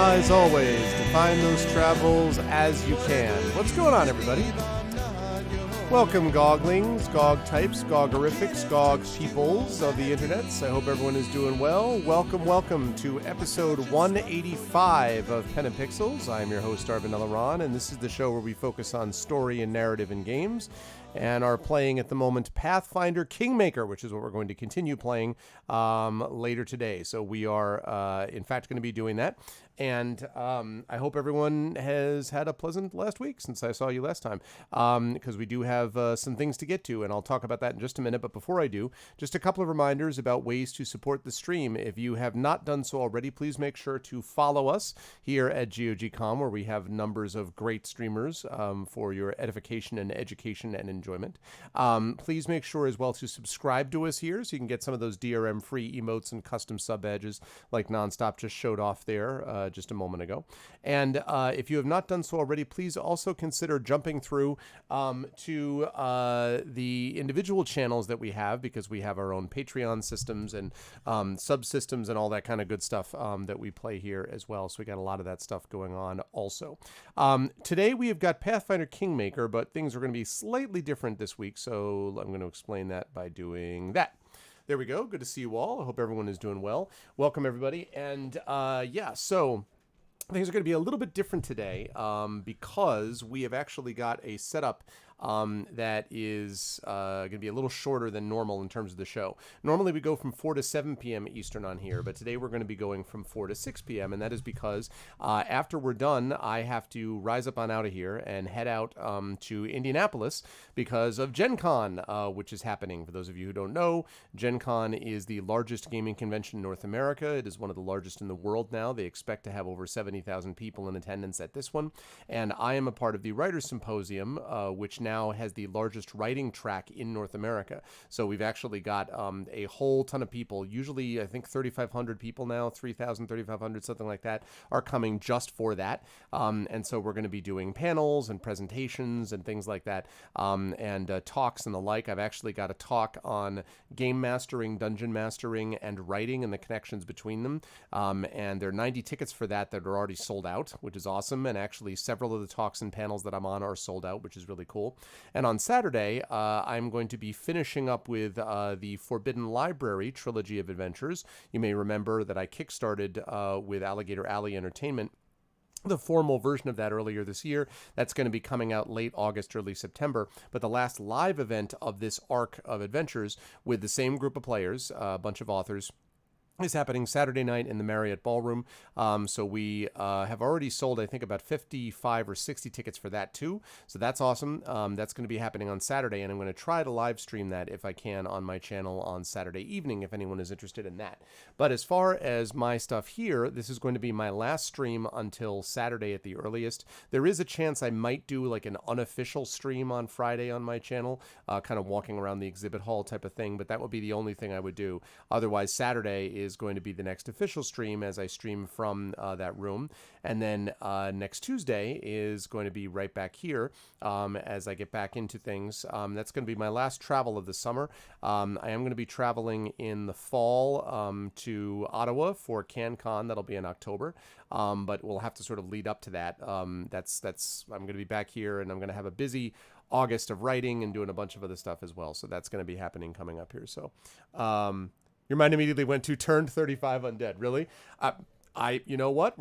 As always, define those travels as you can. What's going on, everybody? Welcome, Goglings, Gog types, Gogorifics, Gog peoples of the internets. I hope everyone is doing well. Welcome to episode 185 of Pen and Pixels. I'm your host, Arvin Elaron, and this is the show where we focus on story and narrative in games, and are playing at the moment Pathfinder Kingmaker, which is what we're going to continue playing later today. So we are, in fact, going to be doing that. And I hope everyone has had a pleasant last week since I saw you last time, because we do have some things to get to, and I'll talk about that in just a minute. But before I do, just a couple of reminders about ways to support the stream. If you have not done so already, please make sure to follow us here at GOG.com, where we have numbers of great streamers for your edification and education and enjoyment. Please make sure as well to subscribe to us here so you can get some of those DRM-free emotes and custom sub badges like Nonstop just showed off there just a moment ago. And if you have not done so already, please also consider jumping through to the individual channels that we have, because we have our own Patreon systems and subsystems and all that kind of good stuff that we play here as well. So we got a lot of that stuff going on also. Today we have got Pathfinder Kingmaker, but things are going to be slightly different this week, so I'm going to explain that by doing that. There we go. Good to see you all. I hope everyone is doing well. Welcome, everybody. And so things are going to be a little bit different today because we have actually got a setup that is going to be a little shorter than normal in terms of the show. Normally we go from 4 to 7 p.m. Eastern on here, but today we're going to be going from 4 to 6 p.m., and that is because after we're done, I have to rise up on out of here and head out to Indianapolis because of Gen Con, which is happening. For those of you who don't know, Gen Con is the largest gaming convention in North America. It is one of the largest in the world now. They expect to have over 70,000 people in attendance at this one, and I am a part of the Writers' Symposium, which now has the largest writing track in North America. So we've actually got a whole ton of people, usually I think 3,500 people now, 3,000, 3,500, something like that, are coming just for that. And so we're going to be doing panels and presentations and things like that, and talks and the like. I've actually got a talk on game mastering, dungeon mastering, and writing and the connections between them. And there are 90 tickets for that are already sold out, which is awesome. And actually several of the talks and panels that I'm on are sold out, which is really cool. And on Saturday, I'm going to be finishing up with the Forbidden Library trilogy of adventures. You may remember that I kickstarted with Alligator Alley Entertainment the formal version of that earlier this year. That's going to be coming out late August, early September. But the last live event of this arc of adventures with the same group of players, a bunch of authors, is happening Saturday night in the Marriott Ballroom. So we have already sold, I think, about 55 or 60 tickets for that too. So that's awesome. That's going to be happening on Saturday, and I'm going to try to live stream that if I can on my channel on Saturday evening if anyone is interested in that. But as far as my stuff here, this is going to be my last stream until Saturday at the earliest. There is a chance I might do like an unofficial stream on Friday on my channel, kind of walking around the exhibit hall type of thing, but that would be the only thing I would do. Otherwise, Saturday is going to be the next official stream as I stream from that room. And then next Tuesday is going to be right back here as I get back into things. That's going to be my last travel of the summer. I am going to be traveling in the fall to Ottawa for CanCon. That'll be in October. But we'll have to sort of lead up to that. I'm going to be back here, and I'm going to have a busy August of writing and doing a bunch of other stuff as well. So that's going to be happening coming up here. So, your mind immediately went to turned 35 undead. Really? You know what?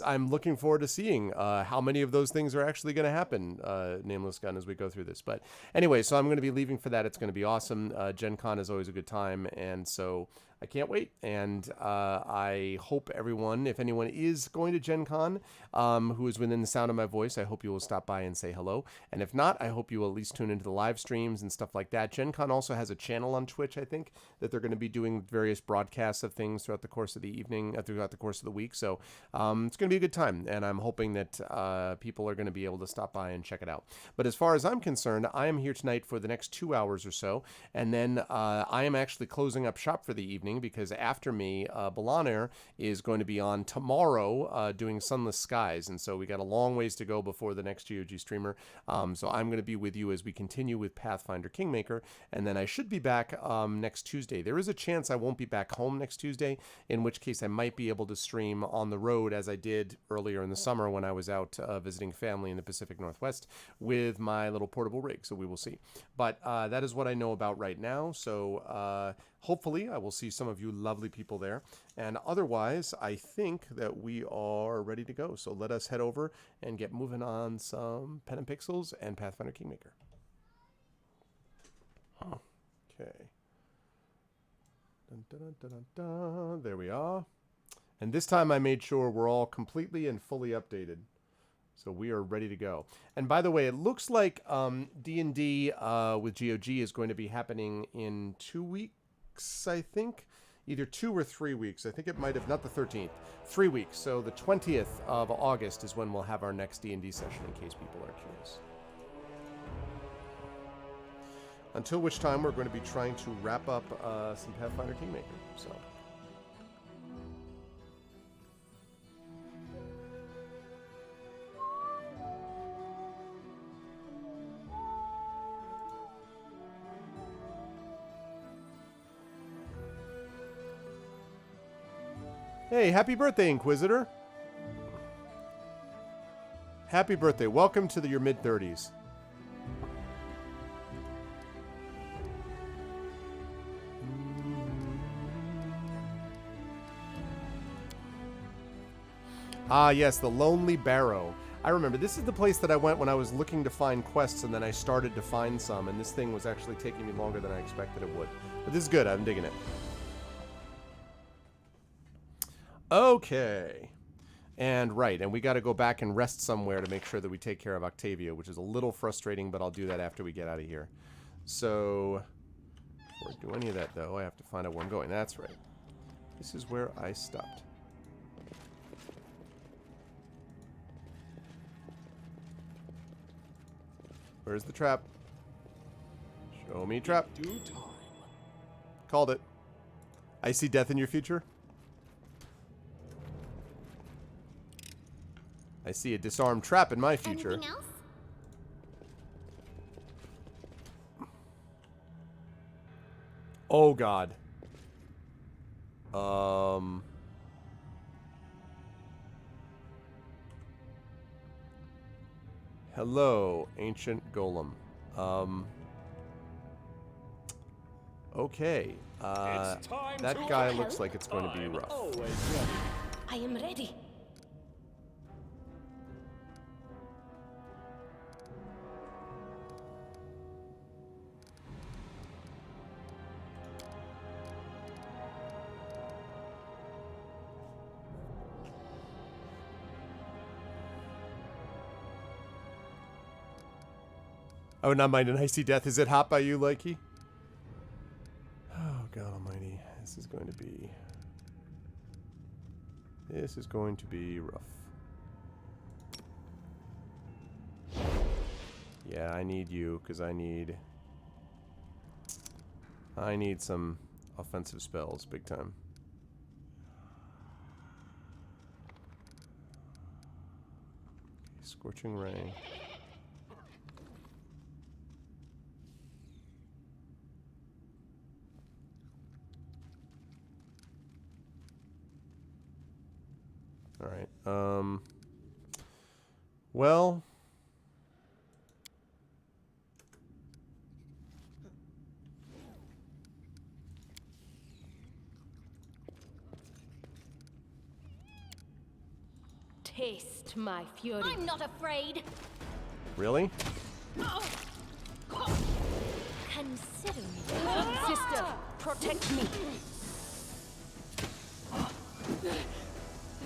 I'm looking forward to seeing how many of those things are actually going to happen, Nameless Gun, as we go through this. But anyway, so I'm going to be leaving for that. It's going to be awesome. Gen Con is always a good time, and so I can't wait. And I hope everyone, if anyone is going to Gen Con, who is within the sound of my voice, I hope you will stop by and say hello. And if not, I hope you will at least tune into the live streams and stuff like that. Gen Con also has a channel on Twitch, I think, that they're going to be doing various broadcasts of things throughout the course of the evening, throughout the course of the week. So it's going to be a good time, and I'm hoping that people are going to be able to stop by and check it out. But as far as I'm concerned, I am here tonight for the next 2 hours or so, and then I am actually closing up shop for the evening. happening because after me, Balaner is going to be on tomorrow doing Sunless Skies. And so we got a long ways to go before the next GOG streamer. So I'm going to be with you as we continue with Pathfinder Kingmaker. And then I should be back next Tuesday. There is a chance I won't be back home next Tuesday, in which case I might be able to stream on the road as I did earlier in the summer when I was out visiting family in the Pacific Northwest with my little portable rig. So we will see. But that is what I know about right now. So hopefully I will see some of you lovely people there. And otherwise, I think that we are ready to go. So let us head over and get moving on some Pen and Pixels and Pathfinder Kingmaker. Okay. Dun, dun, dun, dun, dun. There we are. And this time I made sure we're all completely and fully updated. So we are ready to go. And by the way, it looks like D&D with GOG is going to be happening in 2 weeks, I think. Either 2 or 3 weeks. I think it might have, not the 13th. 3 weeks. So the 20th of August is when we'll have our next D&D session, in case people are curious. Until which time we're going to be trying to wrap up some Pathfinder Kingmaker. So. Hey, happy birthday, Inquisitor. Happy birthday. Welcome to your mid-30s. Ah, yes, the Lonely Barrow. I remember, this is the place that I went when I was looking to find quests, and then I started to find some, and this thing was actually taking me longer than I expected it would. But this is good. I'm digging it. Okay. And right, and we got to go back and rest somewhere to make sure that we take care of Octavia, which is a little frustrating, but I'll do that after we get out of here. So, before I do any of that, though, I have to find out where I'm going. That's right. This is where I stopped. Where's the trap? Show me trap. Called it. I see death in your future. I see a disarmed trap in my future. Anything else? Oh God. Hello, ancient golem. Okay. That guy looks like it's going to be rough. I am ready. Oh, not mind an icy death. Is it hot by you, Likey? Oh, God almighty. This is going to be rough. Yeah, I need you, because I need some offensive spells, big time. Scorching Ray. Alright, well... Taste my fury. I'm not afraid. Really? Consider me. Sister, protect me.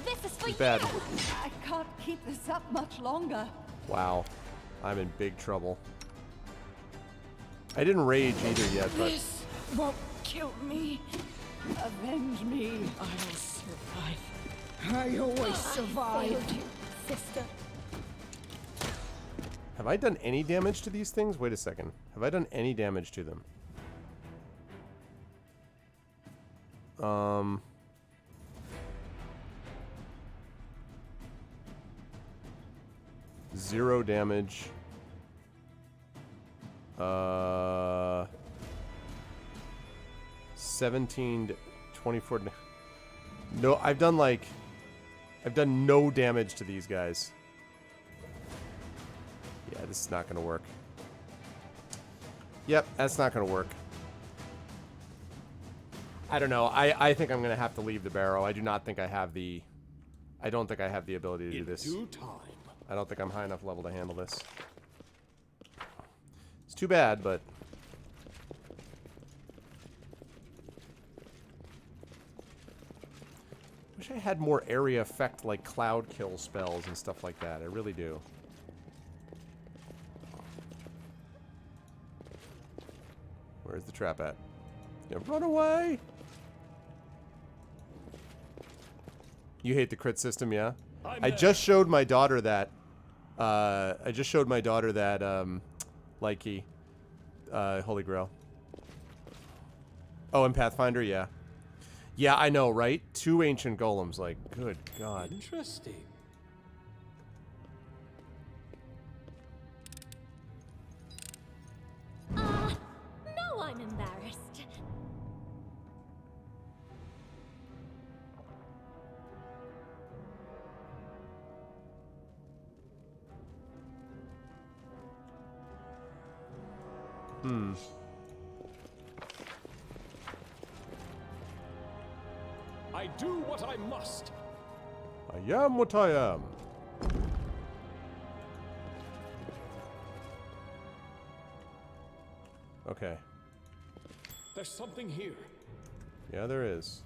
This is for you. Bad. I can't keep this up much longer. Wow. I'm in big trouble. I didn't rage either yet, but... This won't kill me. Avenge me. I will survive. I always survive. You, sister. Have I done any damage to these things? Wait a second. Have I done any damage to them? Zero damage. 17 to 24. No, I've done no damage to these guys. Yeah, this is not going to work. Yep, that's not going to work. I don't know. I think I'm going to have to leave the barrow. I do not think I have the... I don't think I have the ability to do this. In due time. I don't think I'm high enough level to handle this. It's too bad, but... Wish I had more area effect, like cloud kill spells and stuff like that. I really do. Where's the trap at? Yeah, run away! You hate the crit system, yeah? I just showed my daughter that. Likey. Holy Grail. Oh, and Pathfinder, yeah. Yeah, I know, right? 2 ancient golems, like, good God. Interesting. No, I'm embarrassed. I do what I must. I am what I am. Okay. There's something here. Yeah, there is.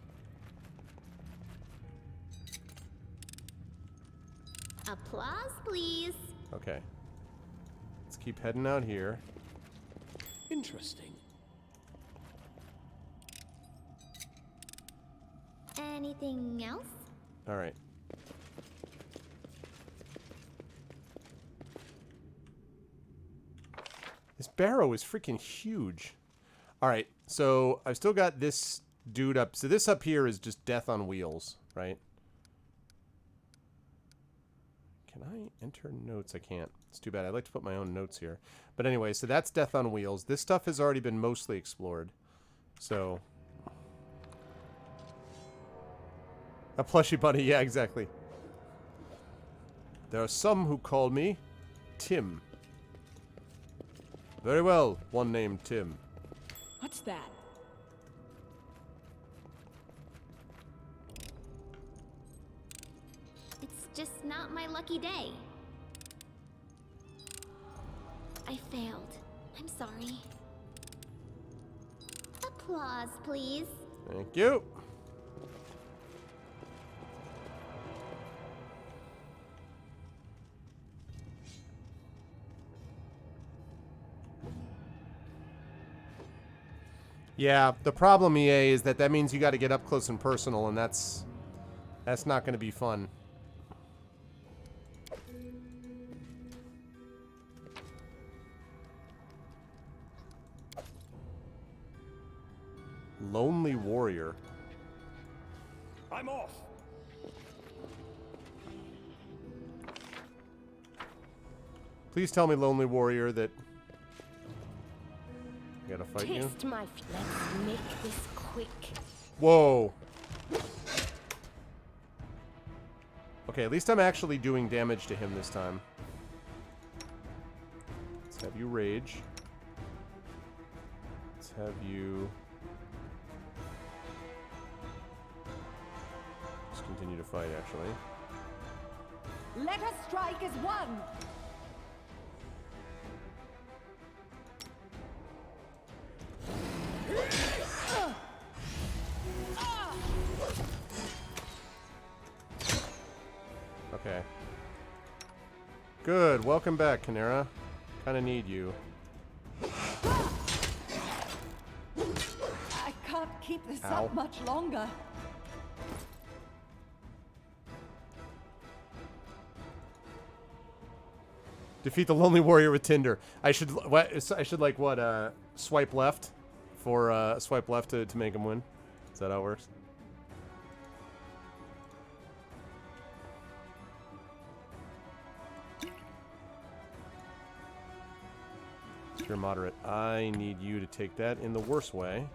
Applause, please. Okay. Let's keep heading out here. Interesting. Anything else? Alright. This barrow is freaking huge. Alright, so I've still got this dude up. So this up here is just death on wheels, right? Can I enter notes? I can't. It's too bad. I'd like to put my own notes here. But anyway, so that's death on wheels. This stuff has already been mostly explored. So... A plushy bunny, yeah, exactly. There are some who call me Tim. Very well, one named Tim. What's that? It's just not my lucky day. I failed. I'm sorry. Applause, please. Thank you. Yeah, the problem, EA, is that means you got to get up close and personal, and that's not going to be fun. Lonely Warrior. I'm off. Please tell me, Lonely Warrior, that I gotta fight you. Taste my let's make this quick. Whoa. Okay, at least I'm actually doing damage to him this time. Let's have you rage. Let's have you... Just continue to fight, actually. Let us strike as one! Okay. Good. Welcome back, Canera. Kinda need you. I can't keep this Ow. up much longer. Defeat the Lonely Warrior with Tinder. I should like what swipe left for swipe left to make him win. Is that how it works? Cure moderate. I need you to take that in the worst way.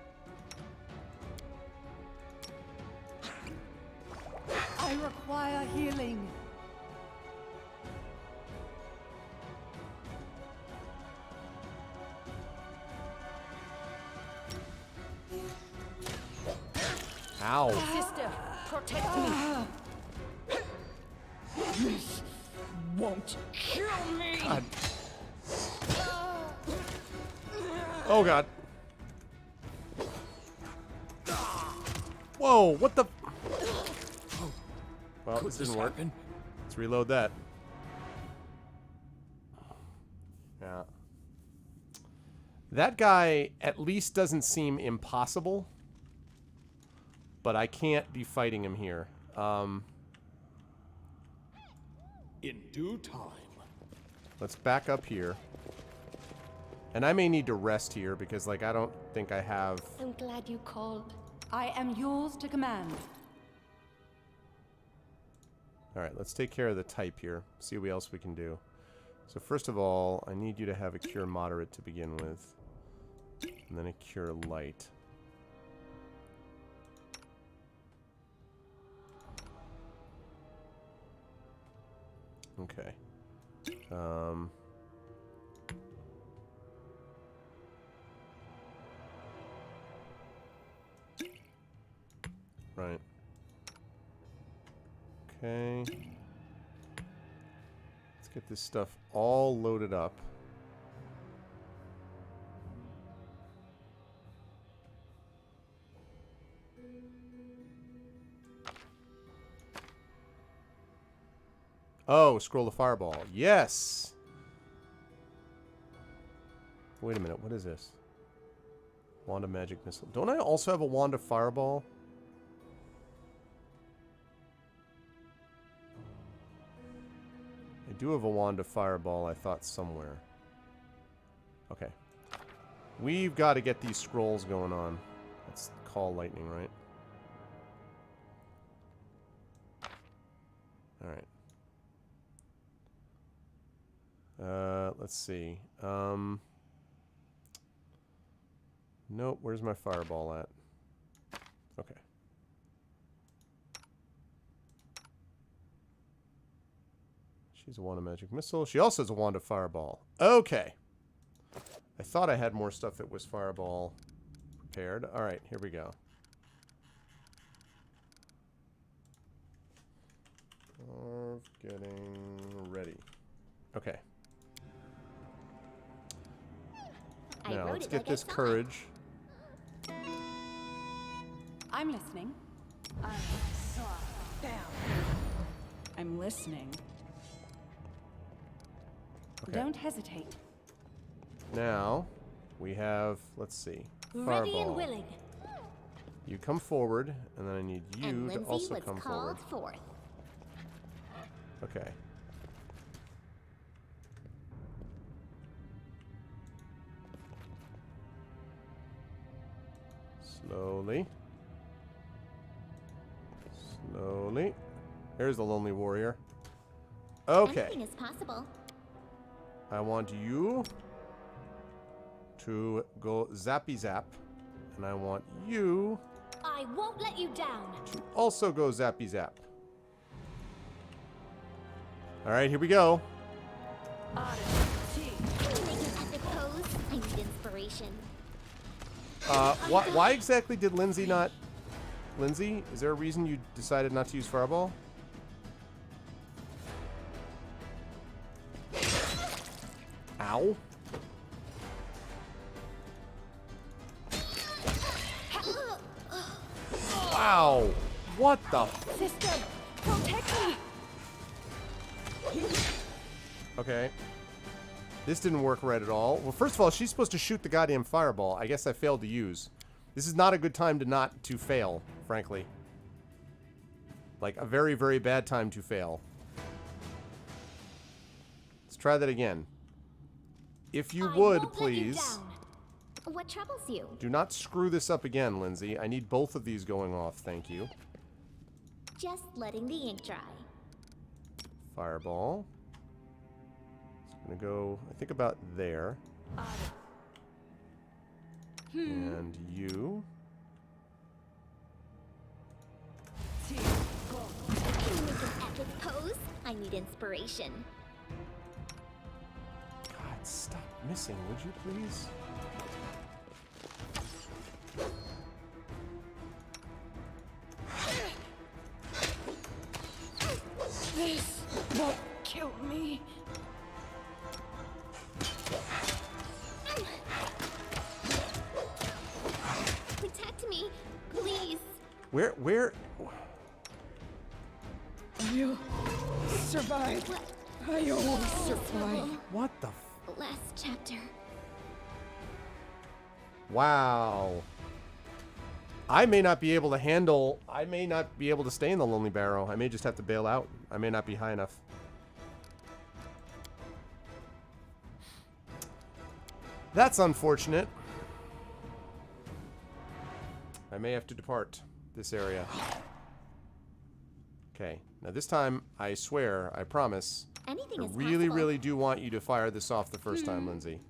I require healing. Ow. Sister, protect me. This won't kill me. God. Oh god. Whoa, what the? Well, this didn't work. Let's reload that. Yeah. That guy at least doesn't seem impossible. But I can't be fighting him here. In due time. Let's back up here. And I may need to rest here because, like, I don't think I have... I'm glad you called. I am yours to command. Alright, let's take care of the type here. See what else we can do. So first of all, I need you to have a cure moderate to begin with. And then a cure light. Okay. Right. Okay. Let's get this stuff all loaded up. Oh, scroll the fireball. Yes! Wait a minute, what is this? Wand of magic missile. Don't I also have a wand of fireball? I do have a wand of fireball, I thought, somewhere. Okay. We've got to get these scrolls going on. Let's call lightning, right? Alright. Let's see. Nope, where's my fireball at? Okay. She's a wand of magic missile. She also has a wand of fireball. Okay. I thought I had more stuff that was fireball prepared. Alright, here we go. Getting ready. Okay. Now, let's get this courage. I'm listening. I'm listening. Okay. Don't hesitate. Now, we have, let's see, Ready and fireball. willing. You come forward, and then I need you And to Lindsay also was come called forward. forth. Okay. Slowly. Slowly. There's the lonely warrior. Okay. Anything is possible. I want you to go zappy zap. And I want you I won't let you down. to also go zappy zap. Alright, here we go. Make an epic pose. I need inspiration. Why exactly did Lindsay not... Lindsay, is there a reason you decided not to use fireball? Ow. Wow. What the... Sister, protect me. Okay. This didn't work right at all. Well, first of all, she's supposed to shoot the goddamn fireball. I guess I failed to use. This is not a good time to fail, frankly. Like, a very, very bad time to fail. Let's try that again. If you I would, won't let you please, down. What troubles you? do not screw this up again, Lindsay. I need both of these going off, thank you. Just letting the ink dry. Fireball. It's gonna go, I think, about there. And you. Can you make an epic pose? I need inspiration. God, stop missing, would you please? This won't kill me. Protect me, please. Where? I'll survive. I always survive. What the Last chapter. Wow. I may not be able to handle... I may not be able to stay in the Lonely Barrow. I may just have to bail out. I may not be high enough. That's unfortunate. I may have to depart this area. Okay. Now this time, I swear, I promise, Anything I is really, possible. really do want you to fire this off the first time, Lindsay.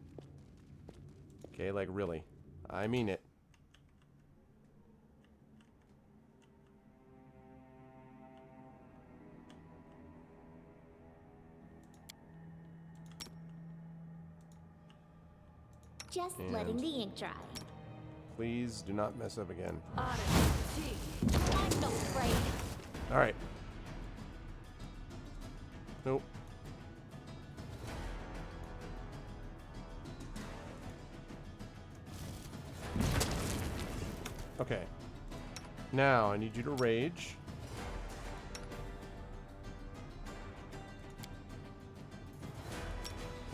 Okay, like really. I mean it. Just And- letting the ink dry. Please do not mess up again. I'm not afraid. Alright. Nope. Okay. Now, I need you to rage.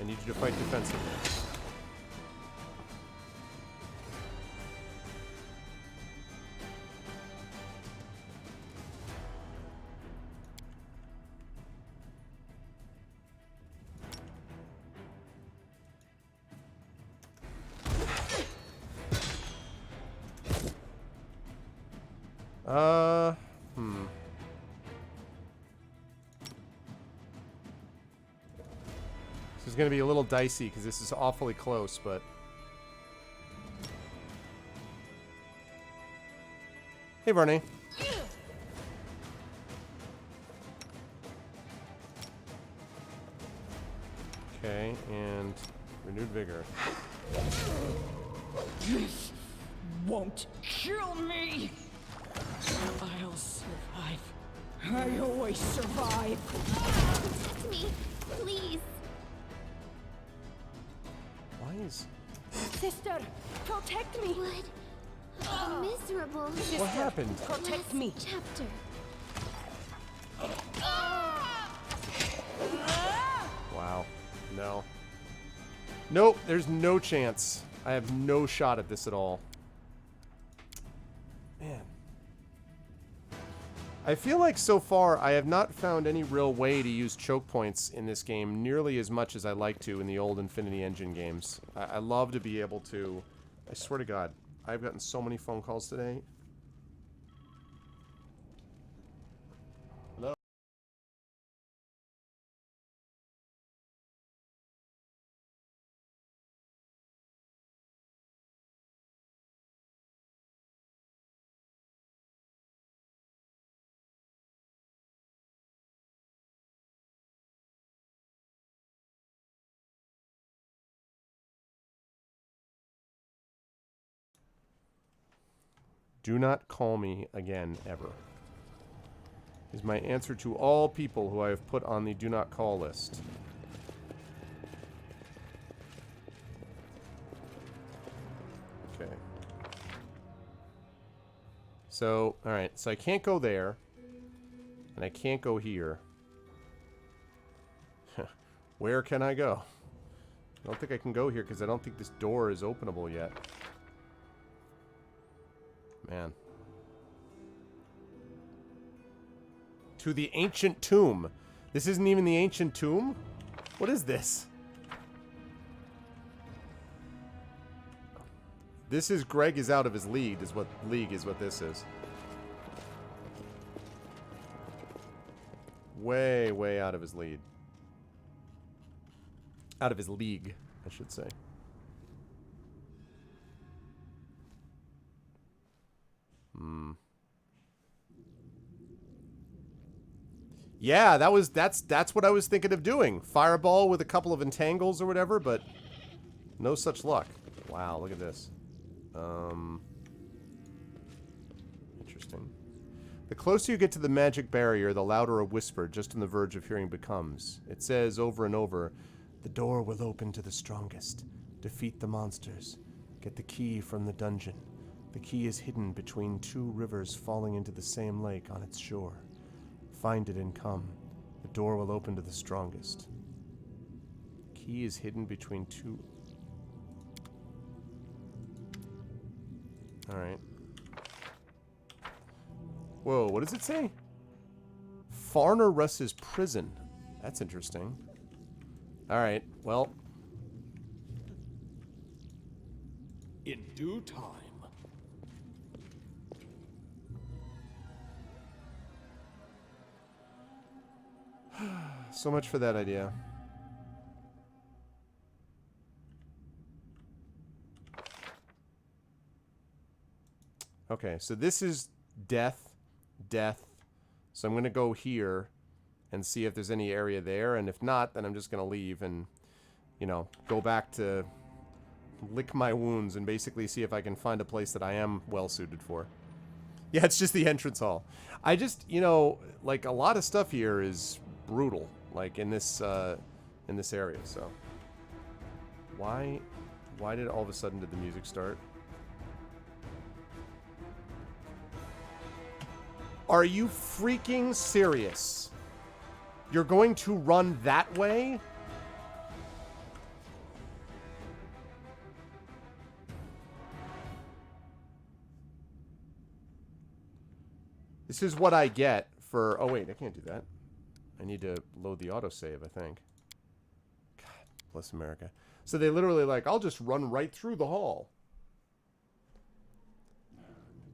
I need you to fight defensively. This is going to be a little dicey because this is awfully close, but... Hey, Barney. Okay, and renewed vigor. This won't kill me. I'll survive. I always survive. Protect me, please. Why is... Sister, protect me. What? Oh, miserable. What happened? Protect Last me. chapter. Wow. No. Nope, there's no chance. I have no shot at this at all. Man. I feel like so far I have not found any real way to use choke points in this game nearly as much as I like to in the old Infinity Engine games. I love to be able to... I swear to God, I've gotten so many phone calls today. Hello? Do not call me again, ever. Is my answer to all people who I have put on the do not call list. Okay. So, alright, so I can't go there. And I can't go here. Where can I go? I don't think I can go here because I don't think this door is openable yet. Man. To the ancient tomb. This isn't even the ancient tomb? What is this? This is Greg is out of his league is what this is. Way, way out of his lead. Out of his league, I should say. Yeah, that's what I was thinking of doing. Fireball with a couple of entangles or whatever, but no such luck. Wow, look at this. Interesting. The closer you get to the magic barrier, the louder a whisper just on the verge of hearing becomes. It says over and over, the door will open to the strongest. Defeat the monsters. Get the key from the dungeon. The key is hidden between two rivers falling into the same lake on its shore. Find it and come. The door will open to the strongest. Key is hidden between two... Alright. Whoa, what does it say? Farner Russ's prison. That's interesting. Alright, well. In due time. So much for that idea. Okay, so this is death, death. So I'm going to go here and see if there's any area there. And if not, then I'm just going to leave and, you know, go back to lick my wounds and basically see if I can find a place that I am well suited for. Yeah, it's just the entrance hall. I just, you know, like a lot of stuff here is brutal, like in this area. So why did all of a sudden did the music start? Are you freaking serious? You're going to run that way? This is what I get for... Oh, wait, I can't do that. I need to load the autosave, I think. God, bless America. So they literally like, I'll just run right through the hall.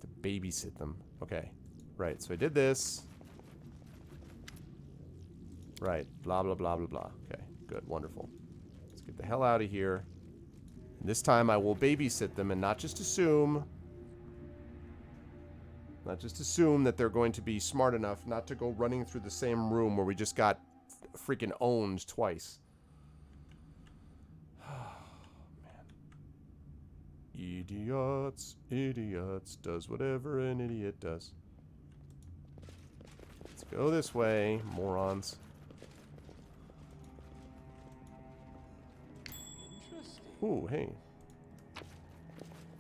To babysit them. Okay. Right, so I did this. Right, blah, blah, blah, blah, blah. Okay, good, wonderful. Let's get the hell out of here. And this time I will babysit them and not just assume... Not just assume that they're going to be smart enough not to go running through the same room where we just got freaking owned twice. Oh, man. Idiots, idiots, does whatever an idiot does. Let's go this way, morons. Ooh, hey.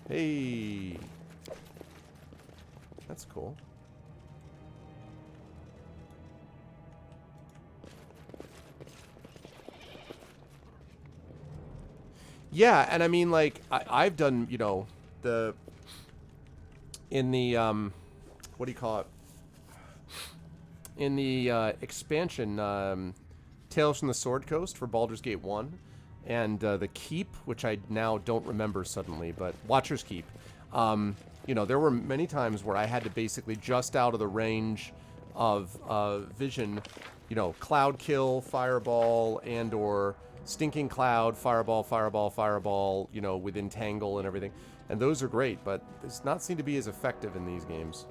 Hey. That's cool. Yeah, and I mean, like, I've done, you know, in the, what do you call it? In the expansion, Tales from the Sword Coast for Baldur's Gate 1, and the Keep, which I now don't remember suddenly, but Watcher's Keep. You know, there were many times where I had to basically just out of the range of vision, you know, Cloud Kill, Fireball, and or Stinking Cloud, Fireball, Fireball, Fireball, you know, with Entangle and everything. And those are great, but does not seem to be as effective in these games.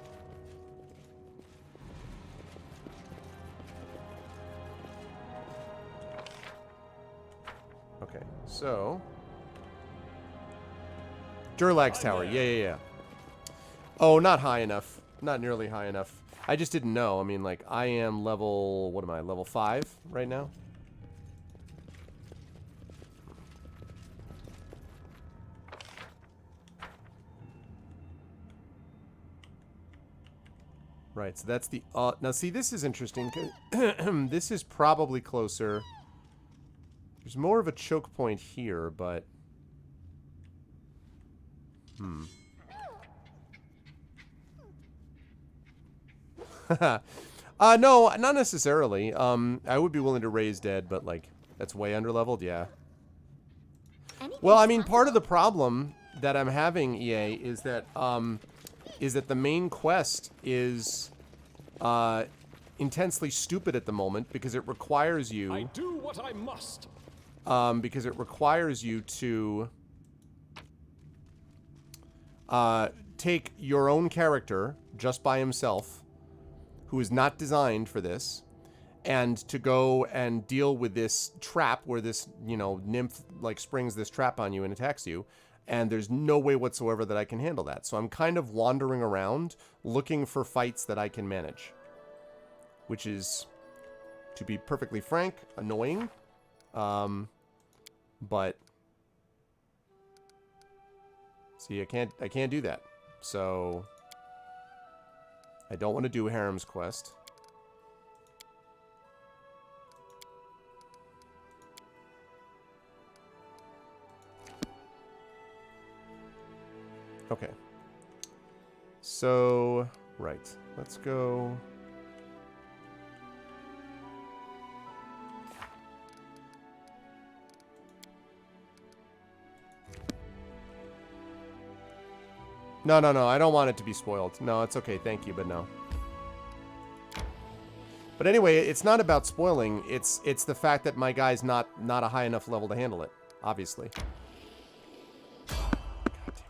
Okay, so... Durlag's Tower, yeah. Oh, not high enough. Not nearly high enough. I just didn't know. I mean, like, I am level... What am I? Level 5 right now? Right, so that's the... now, see, this is interesting. This is probably closer. There's more of a choke point here, but... No, not necessarily. I would be willing to raise dead, but, like, that's way under-leveled, yeah. Well, I mean, part of the problem that I'm having, EA, is that the main quest is intensely stupid at the moment because it requires you... I do what I must. Because it requires you to take your own character just by himself, who is not designed for this, and to go and deal with this trap where this, you know, nymph like springs this trap on you and attacks you, and there's no way whatsoever that I can handle that. So I'm kind of wandering around looking for fights that I can manage, which is, to be perfectly frank, annoying. But see, I can't do that. So I don't want to do Harem's Quest. Okay. So, right. Let's go. No, no, no. I don't want it to be spoiled. No, it's okay. Thank you, but no. But anyway, it's not about spoiling. It's the fact that my guy's not a high enough level to handle it, obviously. God damn it.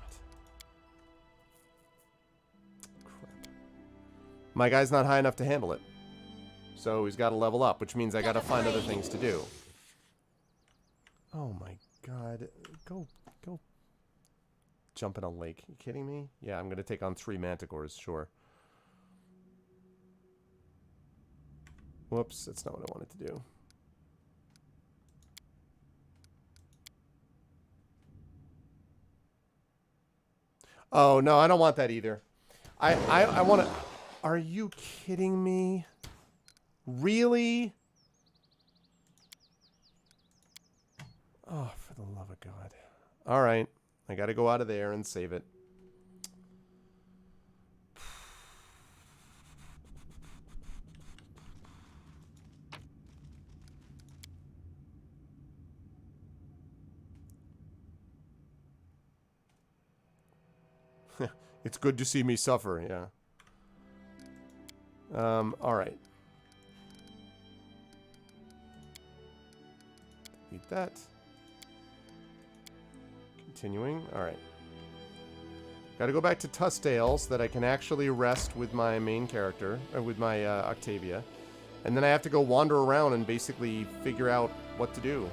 Crap. My guy's not high enough to handle it. So he's got to level up, which means I got to find other things to do. Oh my god. Go jump in a lake. You kidding me? Yeah, I'm going to take on 3 manticores, sure. Whoops, that's not what I wanted to do. Oh, no, I don't want that either. I want to... Are you kidding me? Really? Oh, for the love of God. All right. I got to go out of there and save it. It's good to see me suffer, yeah. All right. Eat that. Continuing. All right. Got to go back to Tussdale so that I can actually rest with my main character, or with my Octavia. And then I have to go wander around and basically figure out what to do.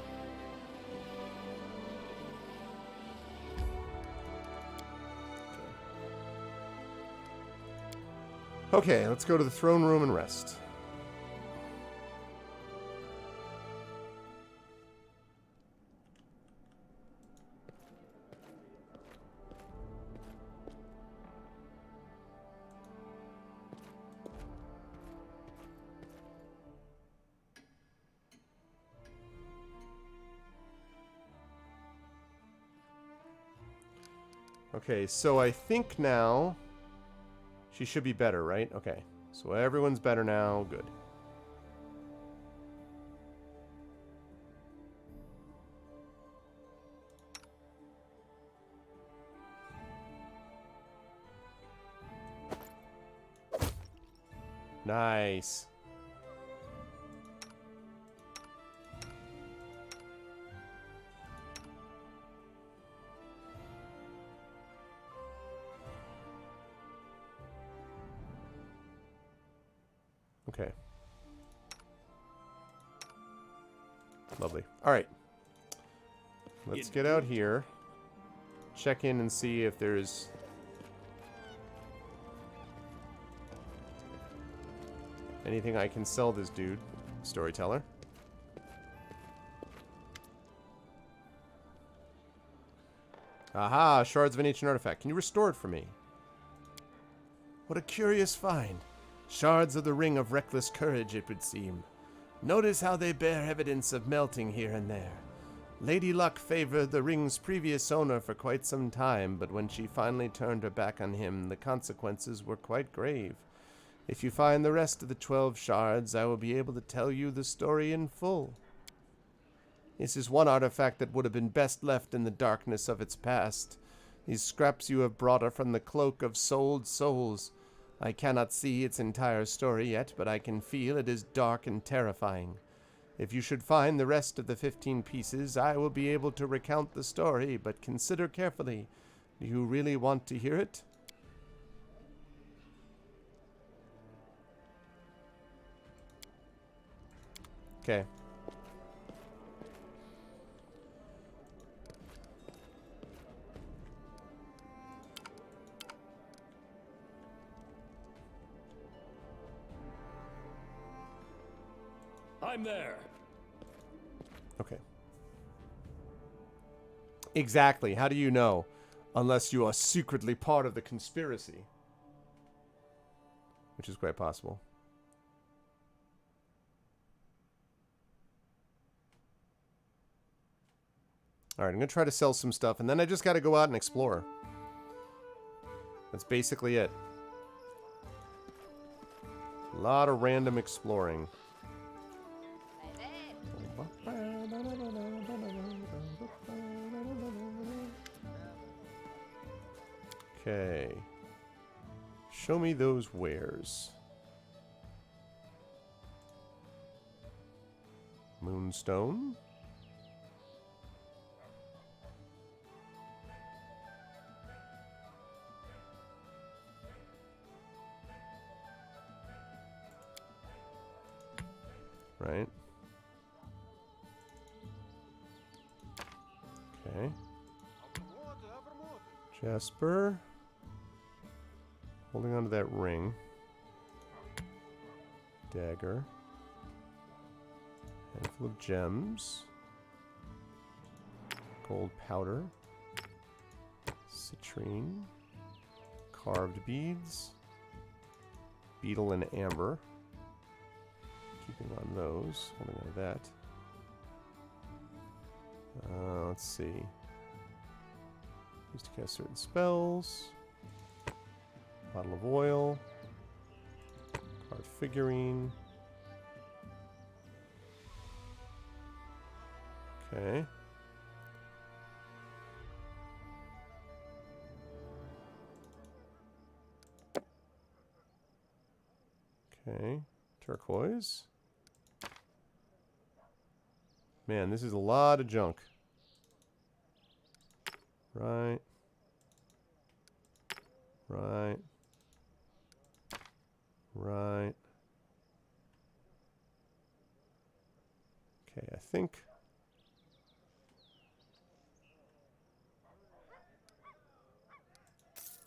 Okay, let's go to the throne room and rest. Okay, so I think now she should be better, right? Okay, so everyone's better now. Good. Nice. Okay. Lovely. All right. Let's get out here. Check in and see if there's... anything I can sell this dude. Storyteller. Aha! Shards of an ancient artifact. Can you restore it for me? What a curious find. Shards of the ring of reckless courage, it would seem. Notice how they bear evidence of melting here and there. Lady Luck favored the ring's previous owner for quite some time, but when she finally turned her back on him, the consequences were quite grave. If you find the rest of the 12 shards, I will be able to tell you the story in full. This is one artifact that would have been best left in the darkness of its past. These scraps you have brought are from the cloak of souled souls. I cannot see its entire story yet, but I can feel it is dark and terrifying. If you should find the rest of the 15 pieces, I will be able to recount the story, but consider carefully. Do you really want to hear it? Okay. I'm there. Okay. Exactly. How do you know? Unless you are secretly part of the conspiracy. Which is quite possible. Alright, I'm going to try to sell some stuff, and then I just got to go out and explore. That's basically it. A lot of random exploring. Okay. Show me those wares. Moonstone. Right. Okay. Jasper. Holding on to that ring. Dagger. Handful of gems. Gold powder. Citrine. Carved beads. Beetle and amber. Keeping on those. Holding on to that. Let's see. Used to cast certain spells. Bottle of oil. Card figurine. Okay. Okay. Turquoise. Man, this is a lot of junk. Right. Right. Right. Okay, I think...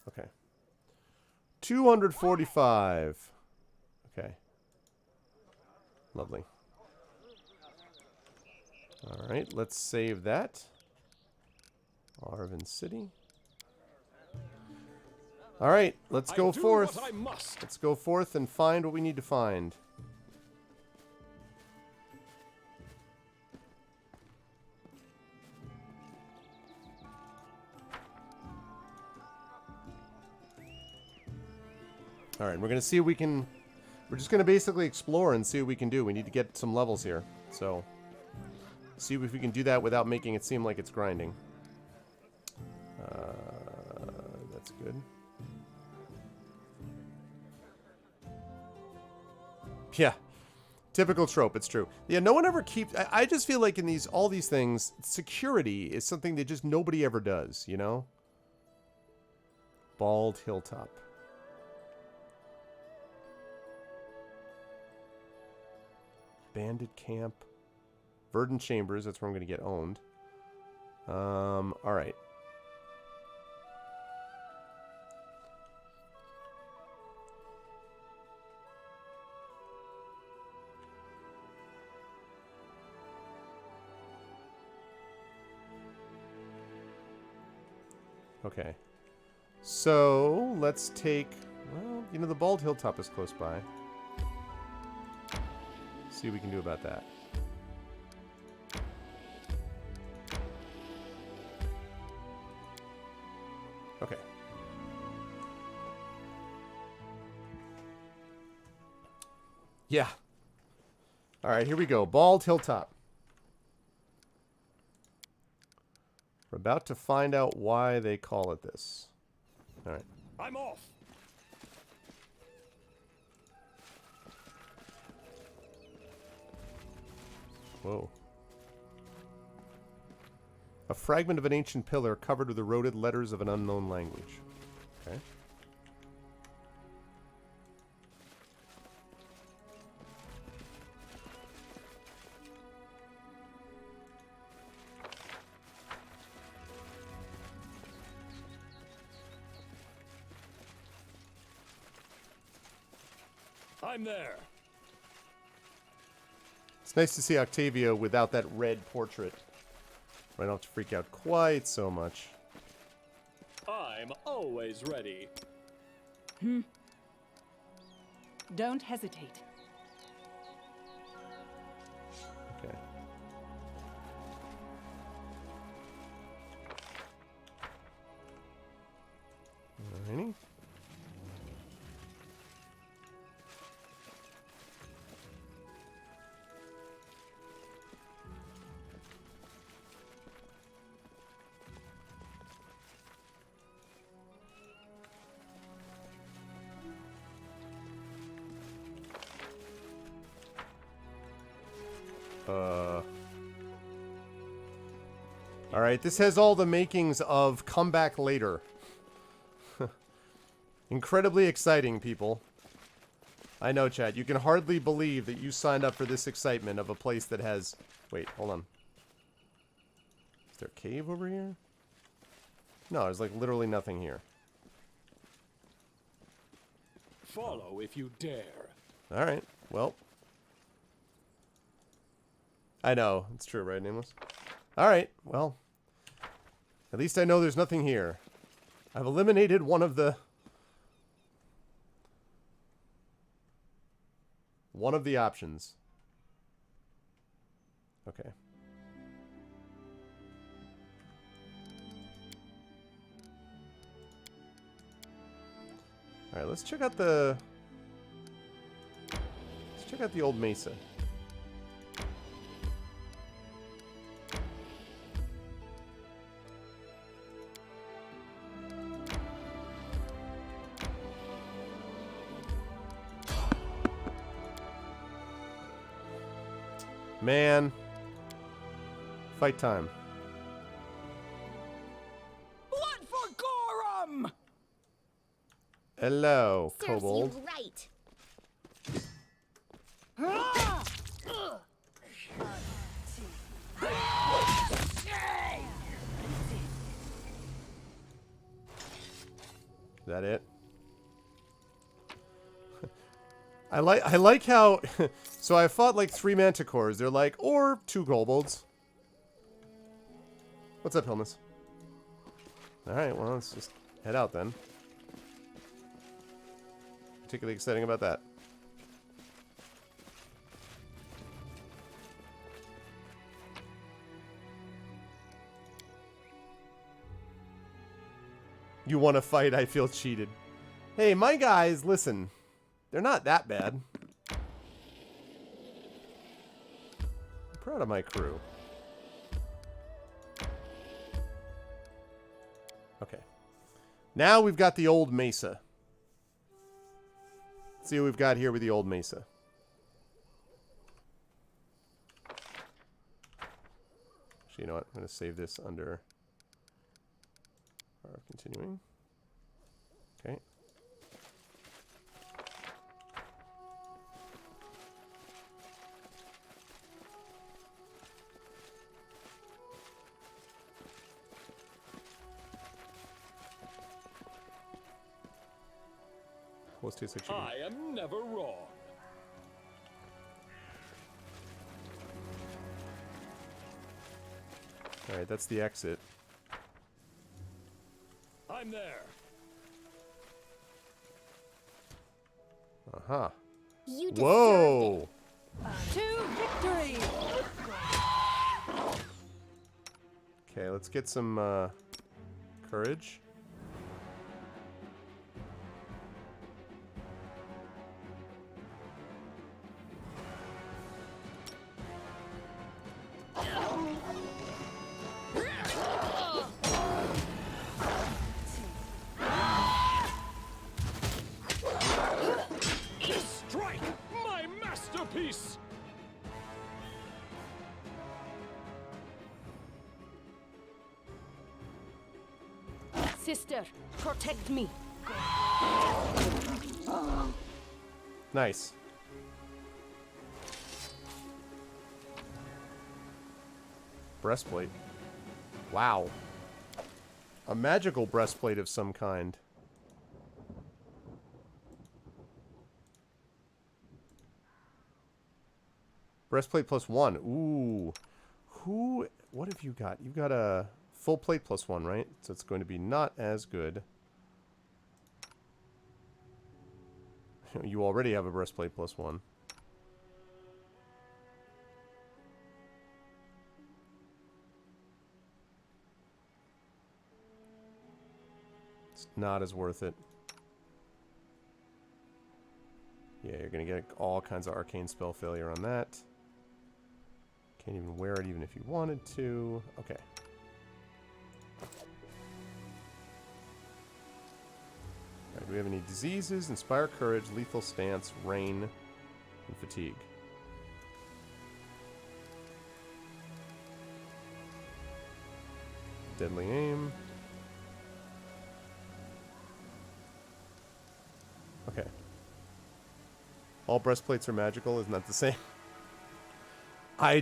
Okay. 245. Okay. Lovely. Alright, let's save that. Arvin City. Alright, let's go forth. Let's go forth and find what we need to find. Alright, we're going to see if we can... We're just going to basically explore and see what we can do. We need to get some levels here. So, see if we can do that without making it seem like it's grinding. That's good. Yeah. Typical trope, it's true. Yeah, no one ever keeps... I just feel like in all these things, security is something that just nobody ever does, you know? Bald Hilltop. Bandit Camp. Verdant Chambers, that's where I'm going to get owned. Alright. Okay. So, let's take... Well, you know, the Bald Hilltop is close by. See what we can do about that. Okay. Yeah. Alright, here we go. Bald Hilltop. We're about to find out why they call it this. Alright. I'm off. Whoa. A fragment of an ancient pillar covered with eroded letters of an unknown language. Okay. I'm there. It's nice to see Octavia without that red portrait. I don't have to freak out quite so much. I'm always ready. Don't hesitate. Okay. Alrighty. Alright, this has all the makings of come back later. Incredibly exciting, people. I know, chat. You can hardly believe that you signed up for this excitement of a place that has... Wait, hold on. Is there a cave over here? No, there's like literally nothing here. Follow if you dare. Alright, well. I know, it's true, right, Nameless? Alright, well. At least I know there's nothing here. I've eliminated one of the options. Okay. Alright, let's check out the old mesa. Man. Fight time. Blood for Gorham! Hello, Serves kobold. you right. Is that it? I like how so I fought like 3 manticores. They're like, or 2 kobolds. What's up, Helmus? Alright, well, let's just head out then. Particularly exciting about that. You want to fight? I feel cheated. Hey, my guys, listen. They're not that bad. I'm proud of my crew. Okay. Now we've got the old mesa. Let's see what we've got here with the old mesa. Actually, you know what? I'm going to save this under our continuing. Okay. What's tastes like chicken? I am never wrong. Alright, that's the exit. I'm there. Uh-huh. You deserve Whoa! To victory! Okay, let's get some courage. Strike! My masterpiece! Sister, protect me. Nice. Breastplate. Wow. A magical breastplate of some kind. Breastplate +1. Ooh. What have you got? You've got a full plate +1, right? So it's going to be not as good. You already have a breastplate +1. It's not as worth it. Yeah, you're going to get all kinds of arcane spell failure on that. Can't even wear it even if you wanted to. Okay. Alright, do we have any diseases? Inspire courage, lethal stance, rain, and fatigue. Deadly aim. Okay. All breastplates are magical, isn't that the same? I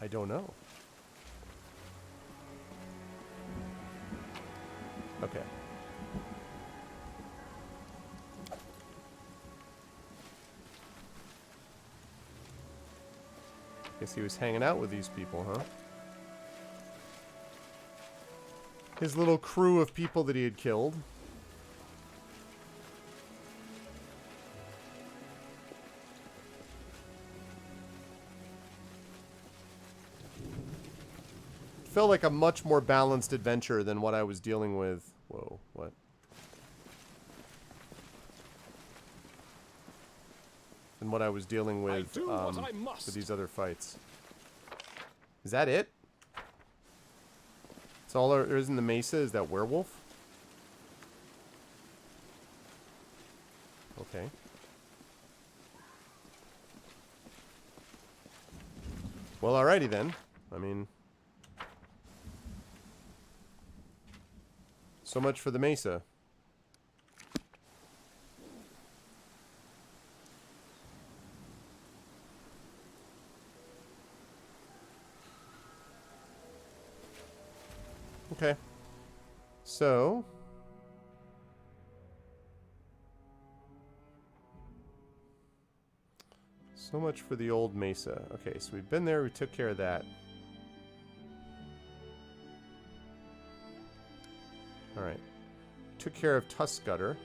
don't know. Okay. Guess he was hanging out with these people, huh? His little crew of people that he had killed. Felt like a much more balanced adventure than what I was dealing with. Whoa, what? Than what I was dealing with these other fights. Is that it? That's all there is in the mesa, is that werewolf? Okay. Well, alrighty then. I mean... So much for the mesa. Okay. So... So much for the old mesa. Okay, so we've been there, we took care of that. Alright. Took care of Tuskgutter.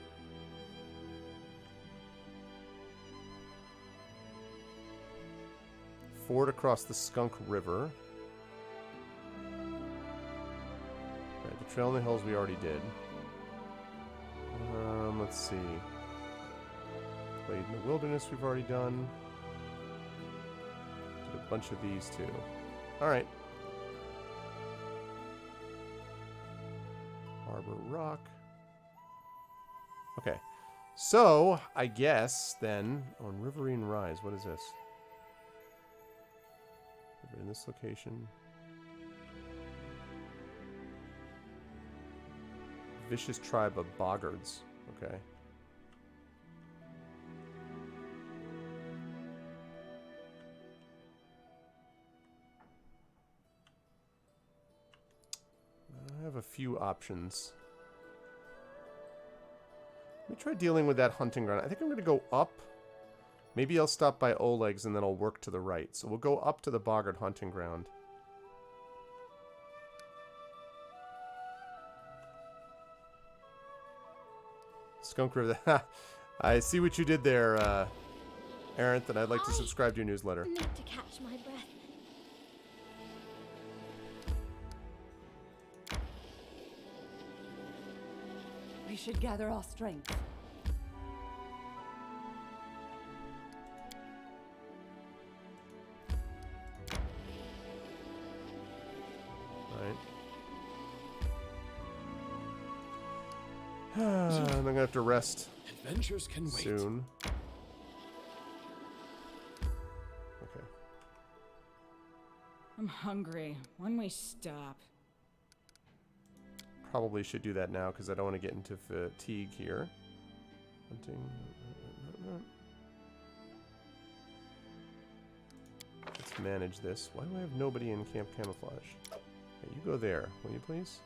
Ford across the Skunk River. Alright, the Trail in the Hills we already did. Let's see. Played in the Wilderness we've already done. Did a bunch of these too. Alright. Harbor Rock. Okay. So, I guess, then, on Riverine Rise, what is this? In this location. Vicious tribe of boggards. Okay. I have a few options. Let me try dealing with that hunting ground. I think I'm going to go up. Maybe I'll stop by Oleg's and then I'll work to the right. So we'll go up to the boggart hunting ground. Skunk River. I see what you did there, Arendt, and I'd like to subscribe to your newsletter. Need to catch my breath. We should gather our strength. I'm gonna have to rest Adventures can wait. soon. Okay. I'm hungry. When we stop. Probably should do that now because I don't want to get into fatigue here. Hunting. Let's manage this. Why do I have nobody in Camp Camouflage? Okay, you go there, will you please?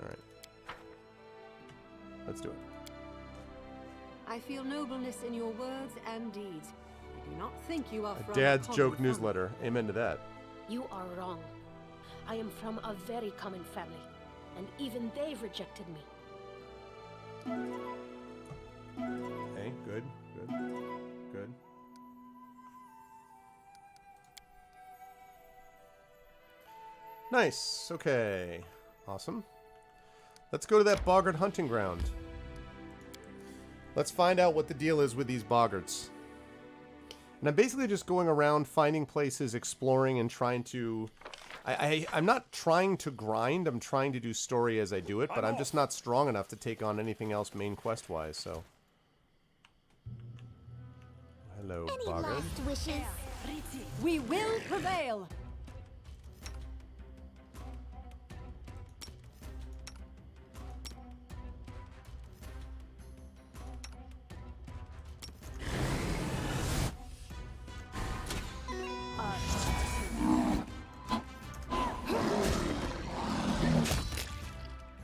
Alright. Let's do it. I feel nobleness in your words and deeds. I do not think you are from Dad's common joke family. newsletter. Amen to that. You are wrong. I am from a very common family, and even they rejected me. Okay, good, good, good. Nice. Okay. Awesome. Let's go to that boggart hunting ground. Let's find out what the deal is with these boggarts. And I'm basically just going around finding places, exploring, and trying to... I'm not trying to grind, I'm trying to do story as I do it, but I'm just not strong enough to take on anything else main quest-wise, so... Hello, boggart. Last wishes? We will prevail!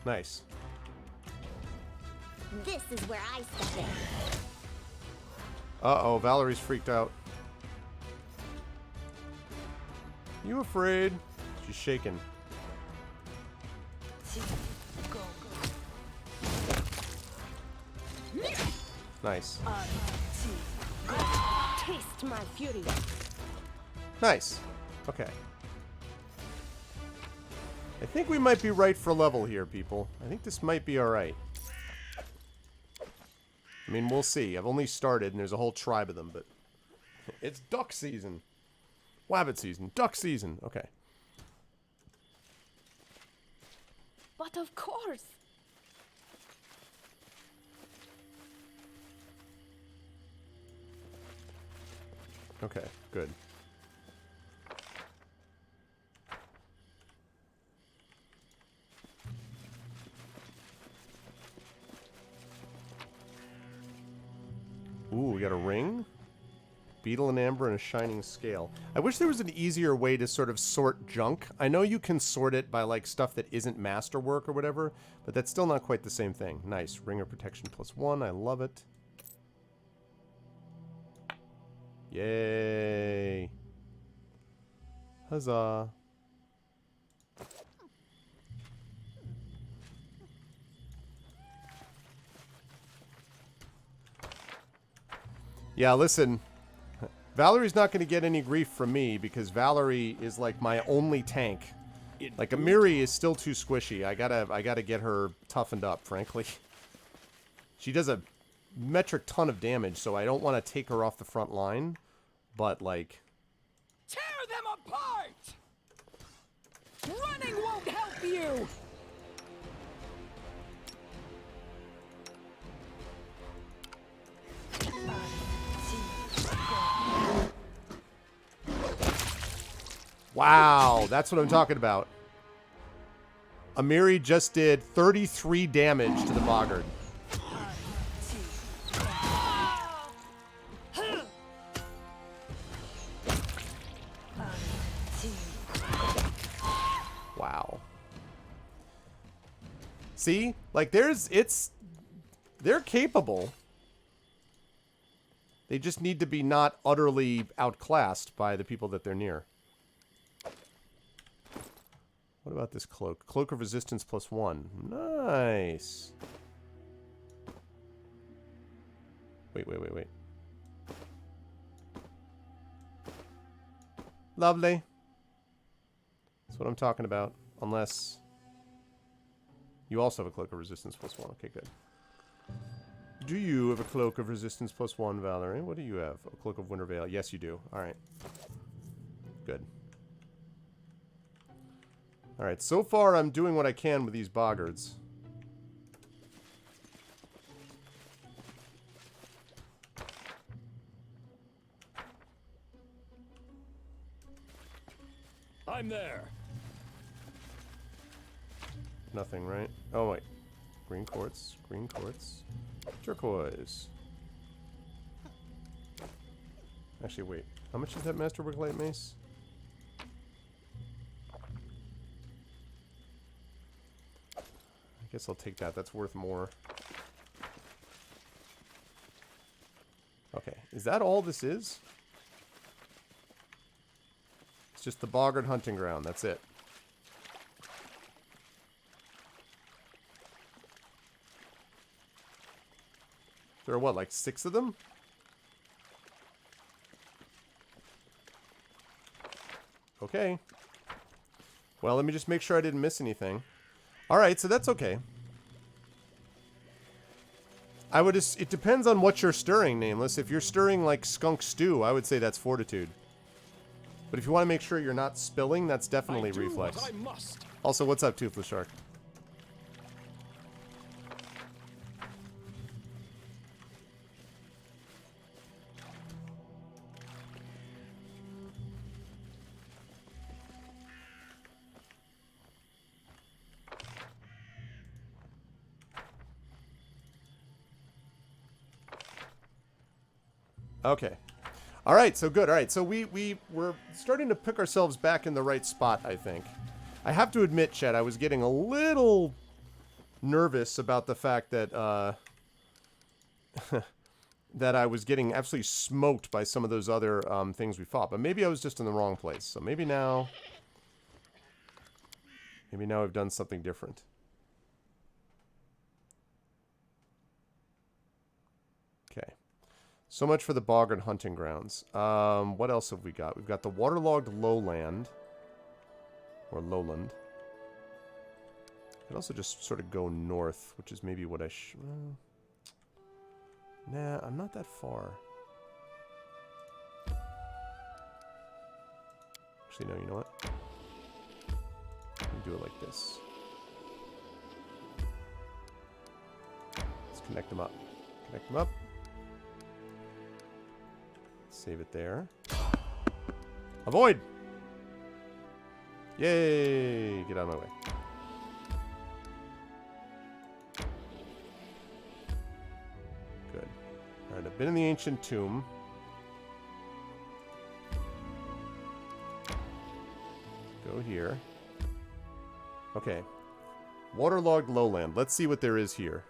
Nice. This is where I step in. Uh-oh, Valerie's freaked out. You afraid? She's shaking. Nice. Taste my fury. Nice. Okay. I think we might be right for level here, people. I think this might be alright. I mean, we'll see. I've only started, and there's a whole tribe of them, but... It's duck season. Wabbit season. Duck season. Okay. But of course. Okay, good. Ooh, we got a ring, beetle and amber, and a shining scale. I wish there was an easier way to sort of sort junk. I know you can sort it by like stuff that isn't masterwork or whatever, but that's still not quite the same thing. Nice. Ring of protection +1. I love it. Yay. Huzzah. Yeah, listen. Valerie's not going to get any grief from me because Valerie is like my only tank. Like Amiri is still too squishy. I gotta get her toughened up, frankly. She does a metric ton of damage, so I don't want to take her off the front line. But like, Tear them apart! Running won't help you! wow, that's what I'm talking about. Amiri just did 33 damage to the boggart. Wow. See? Like they're capable. They just need to be not utterly outclassed by the people that they're near. What about this cloak? Cloak of resistance +1. Nice. Wait. Lovely. That's what I'm talking about. Unless you also have a cloak of resistance +1. Okay, good. Do you have a cloak of resistance +1, Valerie? What do you have? A cloak of winter veil. Yes, you do. All right. Good. All right. So far, I'm doing what I can with these boggards. I'm there. Nothing, right? Oh, wait. Green quartz. Green quartz. Turquoise. Actually, wait. How much is that Masterwork Light Mace? I guess I'll take that. That's worth more. Okay, is that all this is? It's just the boggart hunting ground, that's it. There are what, like 6 of them? Okay. Well, let me just make sure I didn't miss anything. Alright, so that's okay. I would just, it depends on what you're stirring, Nameless. If you're stirring like skunk stew, I would say that's fortitude. But if you want to make sure you're not spilling, that's definitely reflex. I must. Also, what's up, Toothless Shark? Okay. All right, so good. All right, so we're starting to pick ourselves back in the right spot, I think. I have to admit, Chet, I was getting a little nervous about the fact that that I was getting absolutely smoked by some of those other things we fought. But maybe I was just in the wrong place. So maybe now I've done something different. Okay. So much for the boggart hunting grounds. What else have we got? We've got the waterlogged lowland. Or lowland. I could also just sort of go north, which is maybe what I should... Nah, I'm not that far. Actually, no, you know what? Let me do it like this. Let's connect them up. Connect them up. Save it there. Avoid! Yay! Get out of my way. Good. Alright, I've been in the ancient tomb. Go here. Okay. Waterlogged lowland. Let's see what there is here.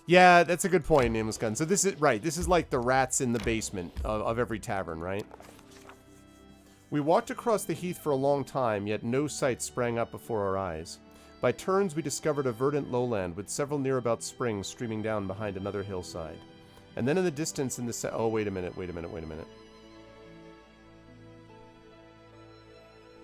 Yeah, that's a good point, Nameless Gun. So this is, right, this is like the rats in the basement of every tavern, right? We walked across the heath for a long time, yet no sight sprang up before our eyes. By turns we discovered a verdant lowland with several nearabout springs streaming down behind another hillside. And then in the distance in the oh, wait a minute.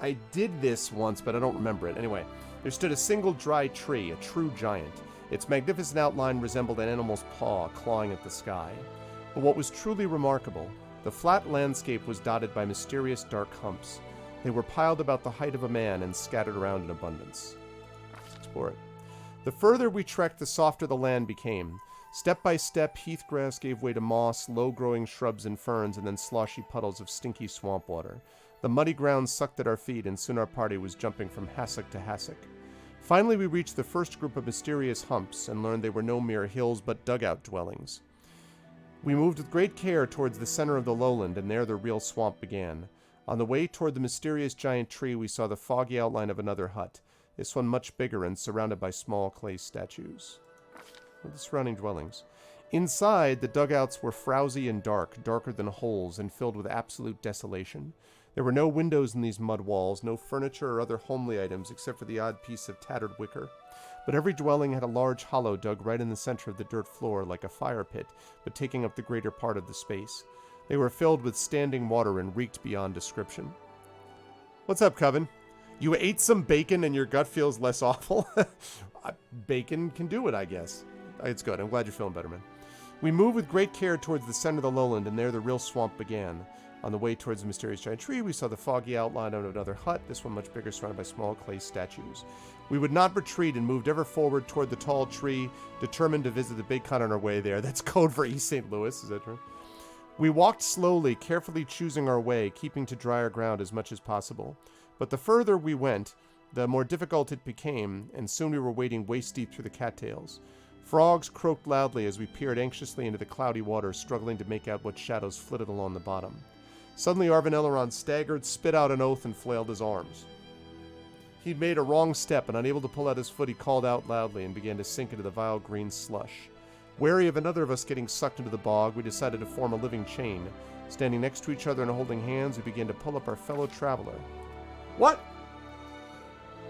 I did this once, but I don't remember it. Anyway, there stood a single dry tree, a true giant. Its magnificent outline resembled an animal's paw clawing at the sky. But what was truly remarkable, the flat landscape was dotted by mysterious dark humps. They were piled about the height of a man and scattered around in abundance. Let's explore it. The further we trekked, the softer the land became. Step by step, heath grass gave way to moss, low-growing shrubs and ferns, and then sloshy puddles of stinky swamp water. The muddy ground sucked at our feet, and soon our party was jumping from hassock to hassock. Finally, we reached the first group of mysterious humps and learned they were no mere hills but dugout dwellings. We moved with great care towards the center of the lowland, and there the real swamp began. On the way toward the mysterious giant tree, we saw the foggy outline of another hut, this one much bigger and surrounded by small clay statues. What are the surrounding dwellings? Inside, the dugouts were frowsy and dark, darker than holes, and filled with absolute desolation. There were no windows in these mud walls, no furniture or other homely items except for the odd piece of tattered wicker. But every dwelling had a large hollow dug right in the center of the dirt floor like a fire pit, but taking up the greater part of the space. They were filled with standing water and reeked beyond description. What's up, Coven? You ate some bacon and your gut feels less awful? Bacon can do it, I guess. It's good. I'm glad you're feeling better, man. We moved with great care towards the center of the lowland, and there the real swamp began. On the way towards the mysterious giant tree, we saw the foggy outline of another hut, this one much bigger, surrounded by small clay statues. We would not retreat and moved ever forward toward the tall tree, determined to visit the big con on our way there. That's code for East St. Louis, is that true? We walked slowly, carefully choosing our way, keeping to drier ground as much as possible. But the further we went, the more difficult it became, and soon we were wading waist-deep through the cattails. Frogs croaked loudly as we peered anxiously into the cloudy water, struggling to make out what shadows flitted along the bottom. Suddenly Arvin Elrond staggered, spit out an oath, and flailed his arms. He'd made a wrong step, and unable to pull out his foot, he called out loudly and began to sink into the vile green slush. Wary of another of us getting sucked into the bog, we decided to form a living chain. Standing next to each other and holding hands, we began to pull up our fellow traveler. What?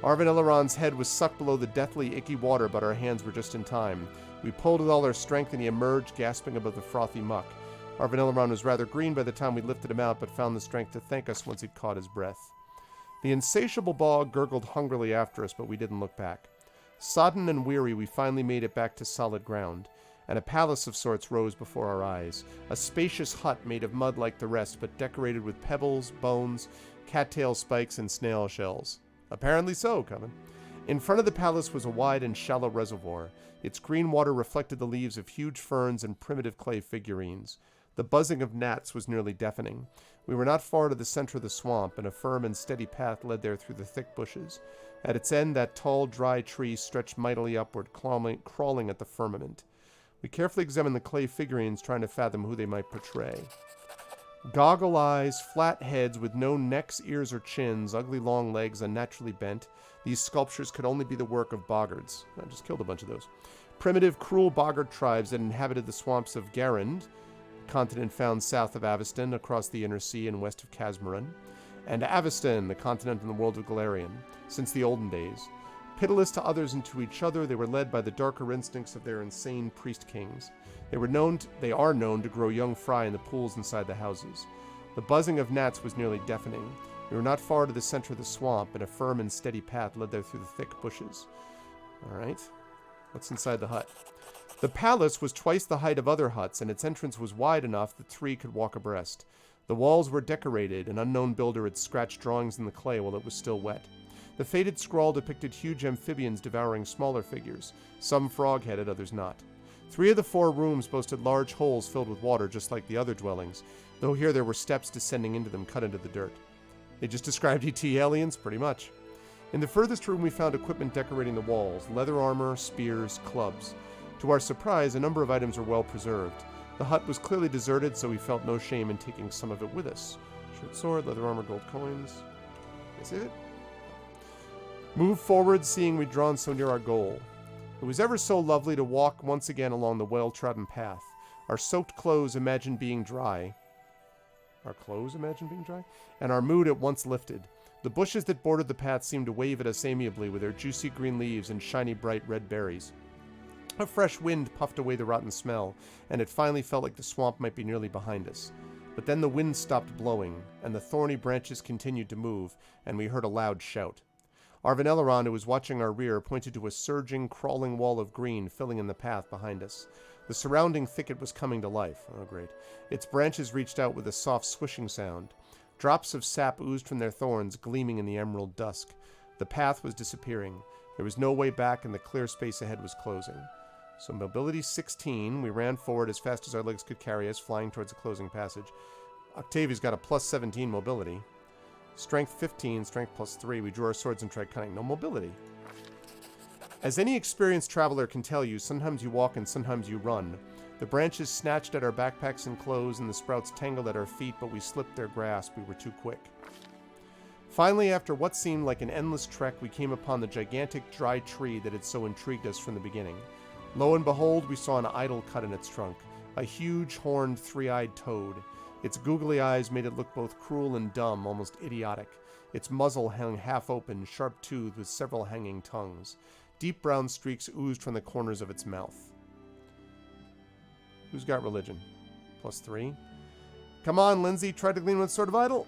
Arvin Eleron's head was sucked below the deathly, icky water, but our hands were just in time. We pulled with all our strength, and he emerged, gasping above the frothy muck. Arvin Eleron was rather green by the time we lifted him out, but found the strength to thank us once he'd caught his breath. The insatiable bog gurgled hungrily after us, but we didn't look back. Sodden and weary, we finally made it back to solid ground, and a palace of sorts rose before our eyes. A spacious hut made of mud like the rest, but decorated with pebbles, bones, cattail spikes, and snail shells. Apparently so, Coven. In front of the palace was a wide and shallow reservoir. Its green water reflected the leaves of huge ferns and primitive clay figurines. The buzzing of gnats was nearly deafening. We were not far to the center of the swamp, and a firm and steady path led there through the thick bushes. At its end, that tall, dry tree stretched mightily upward, crawling at the firmament. We carefully examined the clay figurines, trying to fathom who they might portray. Goggle eyes, flat heads with no necks, ears, or chins, ugly long legs unnaturally bent. These sculptures could only be the work of boggards. I just killed a bunch of those. Primitive, cruel boggart tribes that inhabited the swamps of Garand, a continent found south of Aveston, across the inner sea and west of Casmaran, and Aveston, the continent in the world of Galarian, since the olden days. Pitiless to others and to each other, they were led by the darker instincts of their insane priest kings. They are known to grow young fry in the pools inside the houses. The buzzing of gnats was nearly deafening. We were not far to the center of the swamp, and a firm and steady path led there through the thick bushes. All right. What's inside the hut? The palace was twice the height of other huts, and its entrance was wide enough that three could walk abreast. The walls were decorated. An unknown builder had scratched drawings in the clay while it was still wet. The faded scrawl depicted huge amphibians devouring smaller figures, some frog-headed, others not. 3 of the 4 rooms boasted large holes filled with water, just like the other dwellings, though here there were steps descending into them cut into the dirt. They just described ET aliens, pretty much. In the furthest room we found equipment decorating the walls, leather armor, spears, clubs. To our surprise, a number of items were well preserved. The hut was clearly deserted, so we felt no shame in taking some of it with us. Short sword, leather armor, gold coins. Is it? Move forward, seeing we'd drawn so near our goal. It was ever so lovely to walk once again along the well-trodden path. Our soaked clothes imagined being dry. And our mood at once lifted. The bushes that bordered the path seemed to wave at us amiably with their juicy green leaves and shiny bright red berries. A fresh wind puffed away the rotten smell, and it finally felt like the swamp might be nearly behind us. But then the wind stopped blowing, and the thorny branches continued to move, and we heard a loud shout. Arvin Eleron, who was watching our rear, pointed to a surging, crawling wall of green filling in the path behind us. The surrounding thicket was coming to life. Oh, great. Its branches reached out with a soft swishing sound. Drops of sap oozed from their thorns, gleaming in the emerald dusk. The path was disappearing. There was no way back, and the clear space ahead was closing. So mobility 16, we ran forward as fast as our legs could carry us, flying towards the closing passage. Octavia's got a plus 17 mobility. Strength 15, strength plus 3. We drew our swords and tried cutting. No mobility. As any experienced traveler can tell you, sometimes you walk and sometimes you run. The branches snatched at our backpacks and clothes, and the sprouts tangled at our feet, but we slipped their grasp. We were too quick. Finally, after what seemed like an endless trek, we came upon the gigantic dry tree that had so intrigued us from the beginning. Lo and behold, we saw an idol cut in its trunk, a huge, horned, three-eyed toad. Its googly eyes made it look both cruel and dumb, almost idiotic. Its muzzle hung half open, sharp-toothed, with several hanging tongues. Deep brown streaks oozed from the corners of its mouth. Who's got religion? Plus 3. Come on, Lindsay, try to glean what sort of idol?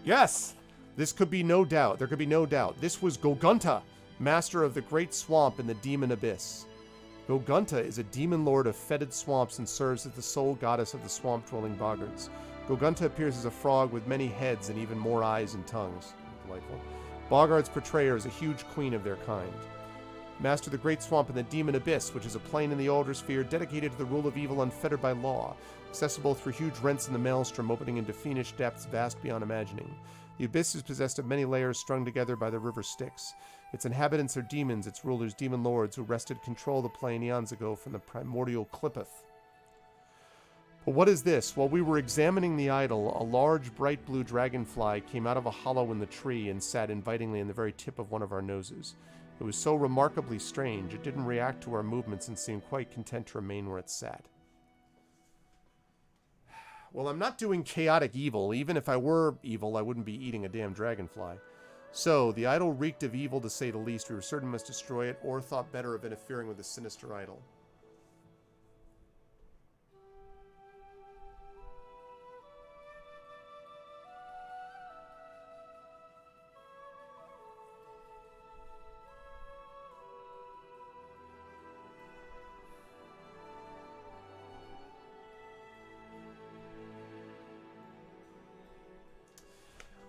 Yes! This could be no doubt. There could be no doubt. This was Gogunta, master of the great swamp in the demon abyss. Gogunta is a demon lord of fetid swamps and serves as the sole goddess of the swamp-dwelling boggards. Gogunta appears as a frog with many heads and even more eyes and tongues. Delightful. Boggards portray her as a huge queen of their kind. Master of the great swamp in the demon abyss, which is a plane in the Alder Sphere dedicated to the rule of evil unfettered by law, accessible through huge rents in the maelstrom opening into fiendish depths vast beyond imagining. The abyss is possessed of many layers strung together by the river Styx. Its inhabitants are demons, its rulers demon lords who wrested control of the plane eons ago from the primordial Clippeth. But what is this? While we were examining the idol, a large bright blue dragonfly came out of a hollow in the tree and sat invitingly in the very tip of one of our noses. It was so remarkably strange. It didn't react to our movements and seemed quite content to remain where it sat. Well, I'm not doing chaotic evil. Even if I were evil, I wouldn't be eating a damn dragonfly. So, the idol reeked of evil, to say the least. We were certain we must destroy it, or thought better of interfering with the sinister idol.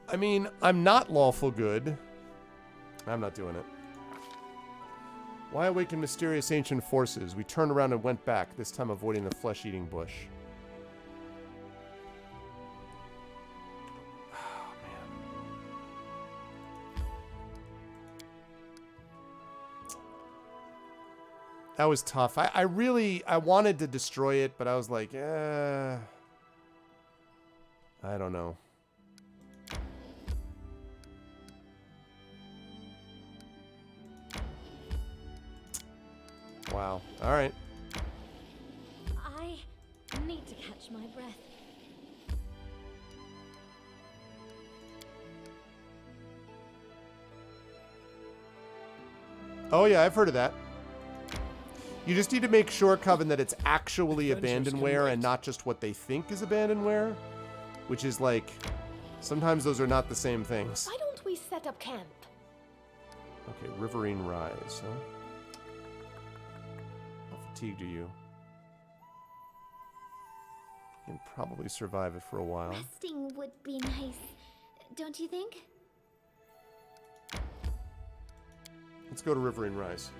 I mean, I'm not lawful good. I'm not doing it. Why awaken mysterious ancient forces? We turned around and went back, this time avoiding the flesh-eating bush. Oh, man. That was tough. I wanted to destroy it, but I was like, I don't know. Wow. All right. I need to catch my breath. Oh, yeah, I've heard of that. You just need to make sure, Coven, that it's actually abandonware and not just what they think is abandonware. Which is like, sometimes those are not the same things. Why don't we set up camp? Okay, Riverine Rise, huh? How fatigued are you? You can probably survive it for a while. Resting would be nice, don't you think? Let's go to Riverine Rise.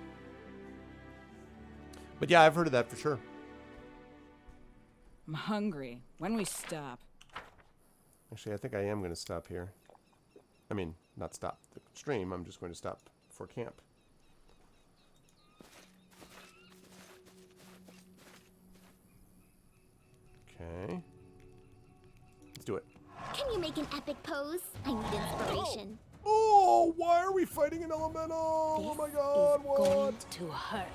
But yeah, I've heard of that for sure. I'm hungry. When we stop? Actually, I think I am going to stop here. I mean, not stop the stream. I'm just going to stop for camp. Okay. Let's do it. Can you make an epic pose? I need inspiration. Oh, why are we fighting an elemental? Oh my god, Is what? going to hurt.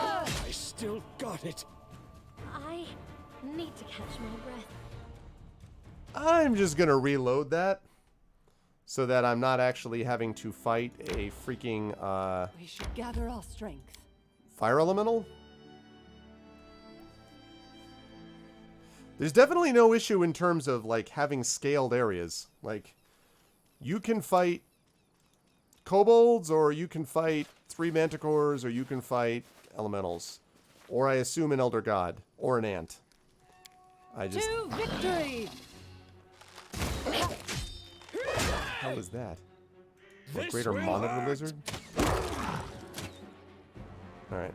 I still got it. I need to catch my breath. I'm just gonna reload that so that I'm not actually having to fight a freaking We should gather our strength. fire elemental. There's definitely no issue in terms of like having scaled areas. Like you can fight kobolds, or you can fight 3 manticores, or you can fight elementals, or I assume an elder god or an ant. I just To victory! How was that? A This greater will monitor hurt. lizard? Alright.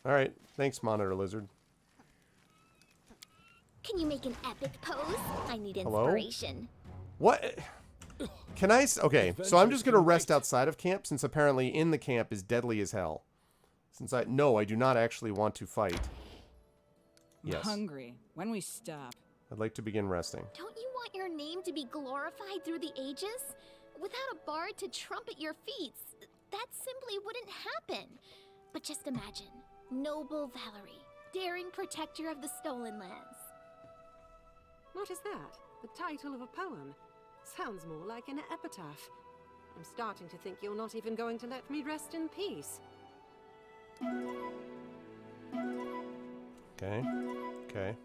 Alright, thanks, monitor lizard. Can you make an epic pose? I need Hello? inspiration. What? Can I... Okay, so I'm just going to rest outside of camp, since apparently in the camp is deadly as hell. Since I... No, I do not actually want to fight. I'm Yes. hungry. When we stop? I'd like to begin resting. Don't you want your name to be glorified through the ages? Without a bard to trumpet your feats, that simply wouldn't happen. But just imagine, noble Valerie, daring protector of the stolen lands. What is that? The title of a poem? Sounds more like an epitaph. I'm starting to think you're not even going to let me rest in peace. Okay. Okay.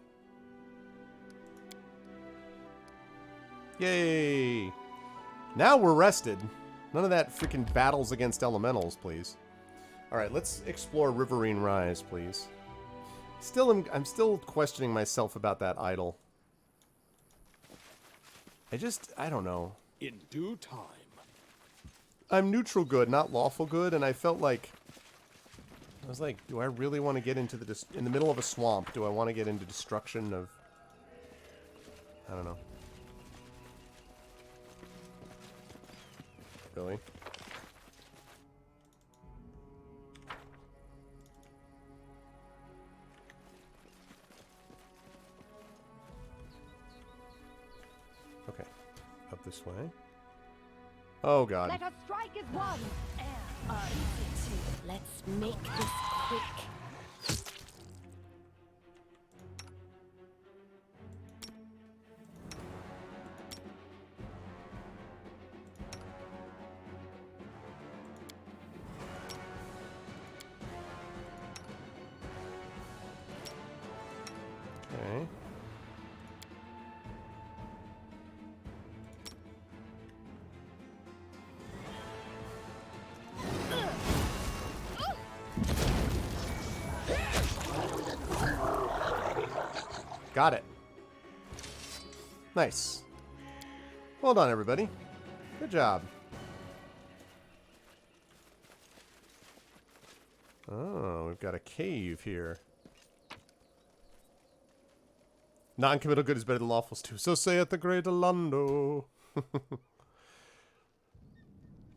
Yay! Now we're rested. None of that freaking battles against elementals, please. Alright, let's explore Riverine Rise, please. I'm still questioning myself about that idol. I don't know. In due time. I'm neutral good, not lawful good, and I felt like... I was like, do I really want to get into in the middle of a swamp, do I want to get into destruction of... I don't know. Really? this way. Oh, God. Let us strike as one. Let's make this quick. Okay. Got it. Nice. Well done, everybody. Good job. Oh, we've got a cave here. Non-committal good is better than lawful stew. So saith the great Alondo.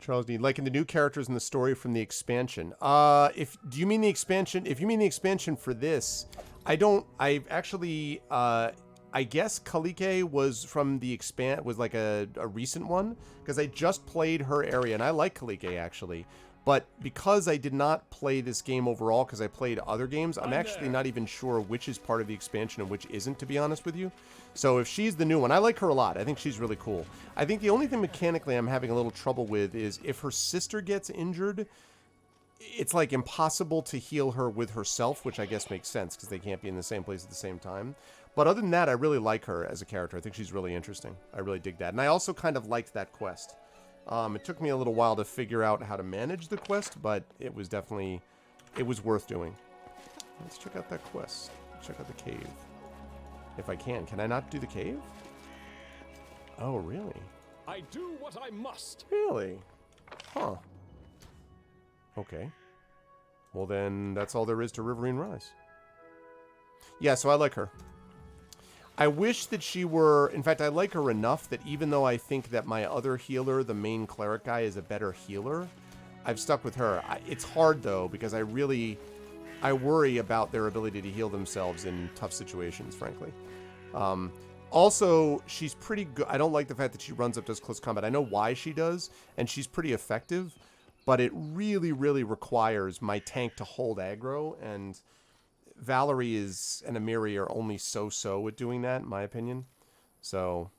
Charles D. Liking the new characters in the story from the expansion. If you mean the expansion for this, I actually I guess Kalike was from the was like a recent one, because I just played her area and I like Kalike actually. But because I did not play this game overall, because I played other games, I'm actually not even sure which is part of the expansion and which isn't, to be honest with you. So if she's the new one, I like her a lot. I think she's really cool. I think the only thing mechanically I'm having a little trouble with is if her sister gets injured, it's like impossible to heal her with herself, which I guess makes sense because they can't be in the same place at the same time. But other than that, I really like her as a character. I think she's really interesting. I really dig that. And I also kind of liked that quest. It took me a little while to figure out how to manage the quest, but it was definitely, it was worth doing. Let's check out that quest. Check out the cave. If I can. Can I not do the cave? Oh, really? I do what I must. Really? Huh. Okay. Well, then that's all there is to Riverine Rise. Yeah, so I like her. I wish that she were... In fact, I like her enough that even though I think that my other healer, the main cleric guy, is a better healer, I've stuck with her. It's hard, though, because I worry about their ability to heal themselves in tough situations, frankly. Also, she's pretty good. I don't like the fact that she runs up, does close combat. I know why she does, and she's pretty effective, but it really, really requires my tank to hold aggro, and Valerie and Amiri are only so-so at doing that, in my opinion. So...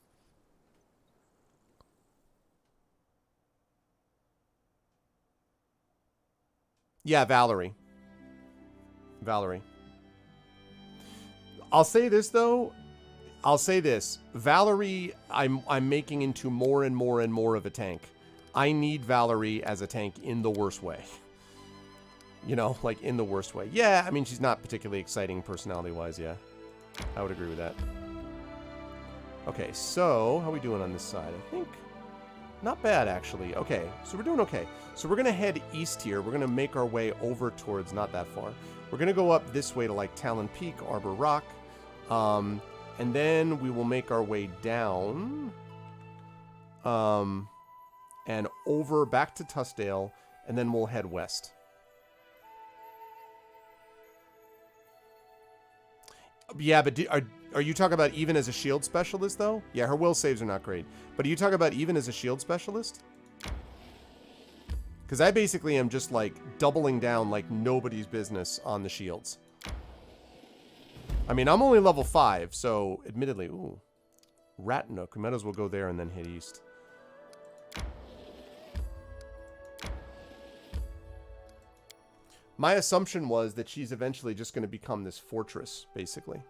yeah, Valerie. I'll say this, though. Valerie, I'm making into more and more and more of a tank. I need Valerie as a tank in the worst way. You know, like in the worst way. Yeah, I mean, she's not particularly exciting personality-wise, yeah. I would agree with that. Okay, so, how are we doing on this side? I think not bad, actually. Okay, so we're doing okay. So we're going to head east here. We're going to make our way over towards, not that far. We're going to go up this way to, like, Talon Peak, Arbor Rock. And then we will make our way down. And over back to Tussdale. And then we'll head west. Yeah, but are you talking about even as a shield specialist, though? Yeah, her will saves are not great. But are you talking about even as a shield specialist? Because I basically am just, like, doubling down like nobody's business on the shields. I mean, I'm only level 5, so admittedly... Ooh. Ratnook. We might as well go there and then hit east. My assumption was that she's eventually just going to become this fortress, basically.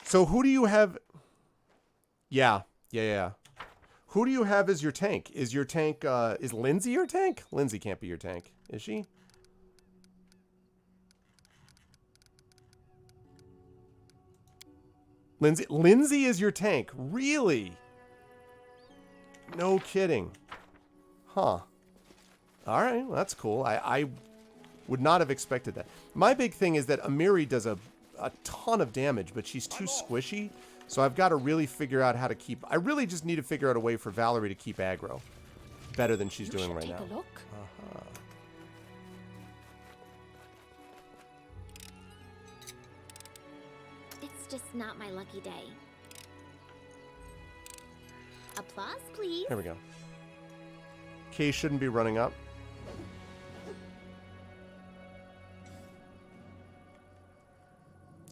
So who do you have... Yeah. Who do you have as your tank? Is your tank, is Lindsay your tank? Lindsay can't be your tank, is she? Lindsay is your tank? Really? No kidding. Huh. Alright, well, that's cool. I would not have expected that. My big thing is that Amiri does a ton of damage, but she's too squishy. So I've got to really figure out how to keep... I really just need to figure out a way for Valerie to keep aggro better than she's doing right now. Take a look. It's just not my lucky day. Applause, please. There we go. K shouldn't be running up.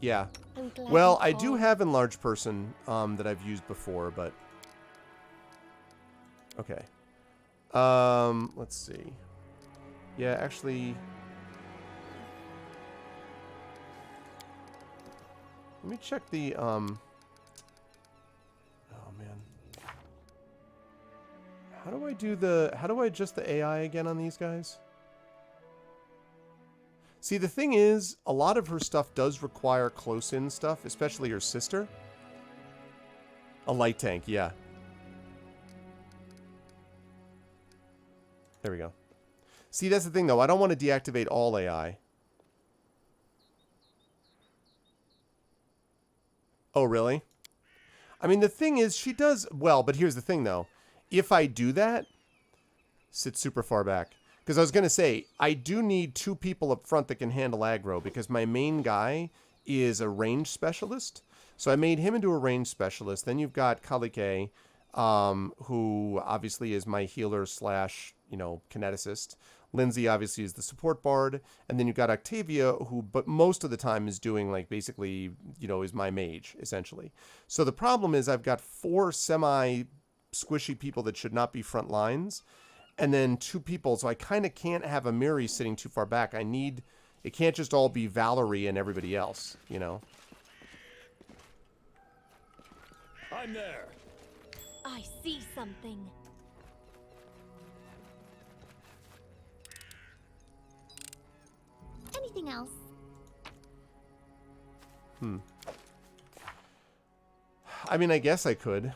Yeah. I'm glad Well, you I do called. have enlarged person that I've used before, but okay. Let's see. Yeah, actually, let me check the oh man. How do I adjust the AI again on these guys? See, the thing is, a lot of her stuff does require close-in stuff, especially her sister. A light tank, yeah. There we go. See, that's the thing, though. I don't want to deactivate all AI. Oh, really? I mean, the thing is, she does... Well, but here's the thing, though. If I do that, sit super far back. Because I was going to say, I do need 2 people up front that can handle aggro, because my main guy is a range specialist. So I made him into a range specialist. Then you've got Kalike, who obviously is my healer slash, kineticist. Lindsay obviously is the support bard. And then you've got Octavia, who but most of the time is doing, like, basically, is my mage, essentially. So the problem is I've got 4 semi-squishy people that should not be front lines. And then 2 people, so I kind of can't have a Miri sitting too far back. It can't just all be Valerie and everybody else, I'm there. I see something. Anything else? I mean, I guess I could.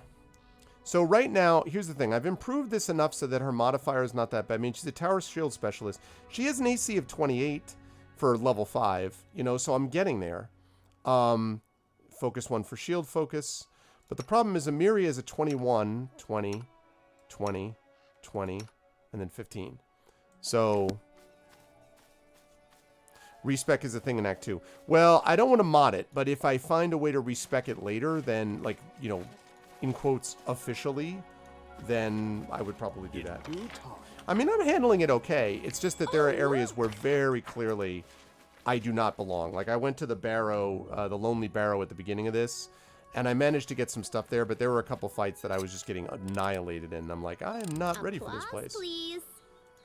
So right now, here's the thing. I've improved this enough so that her modifier is not that bad. I mean, she's a tower shield specialist. She has an AC of 28 for level 5, so I'm getting there. Focus 1 for shield focus. But the problem is Amiri is a 21, 20, 20, 20, and then 15. So respec is a thing in Act 2. Well, I don't want to mod it, but if I find a way to respec it later, then, like, in quotes, officially, then I would probably do that. I mean, I'm handling it okay. It's just that there are areas where very clearly I do not belong. Like, I went to the barrow, the Lonely Barrow at the beginning of this, and I managed to get some stuff there, but there were a couple fights that I was just getting annihilated in. And I'm like, I am not ready for this place. Please.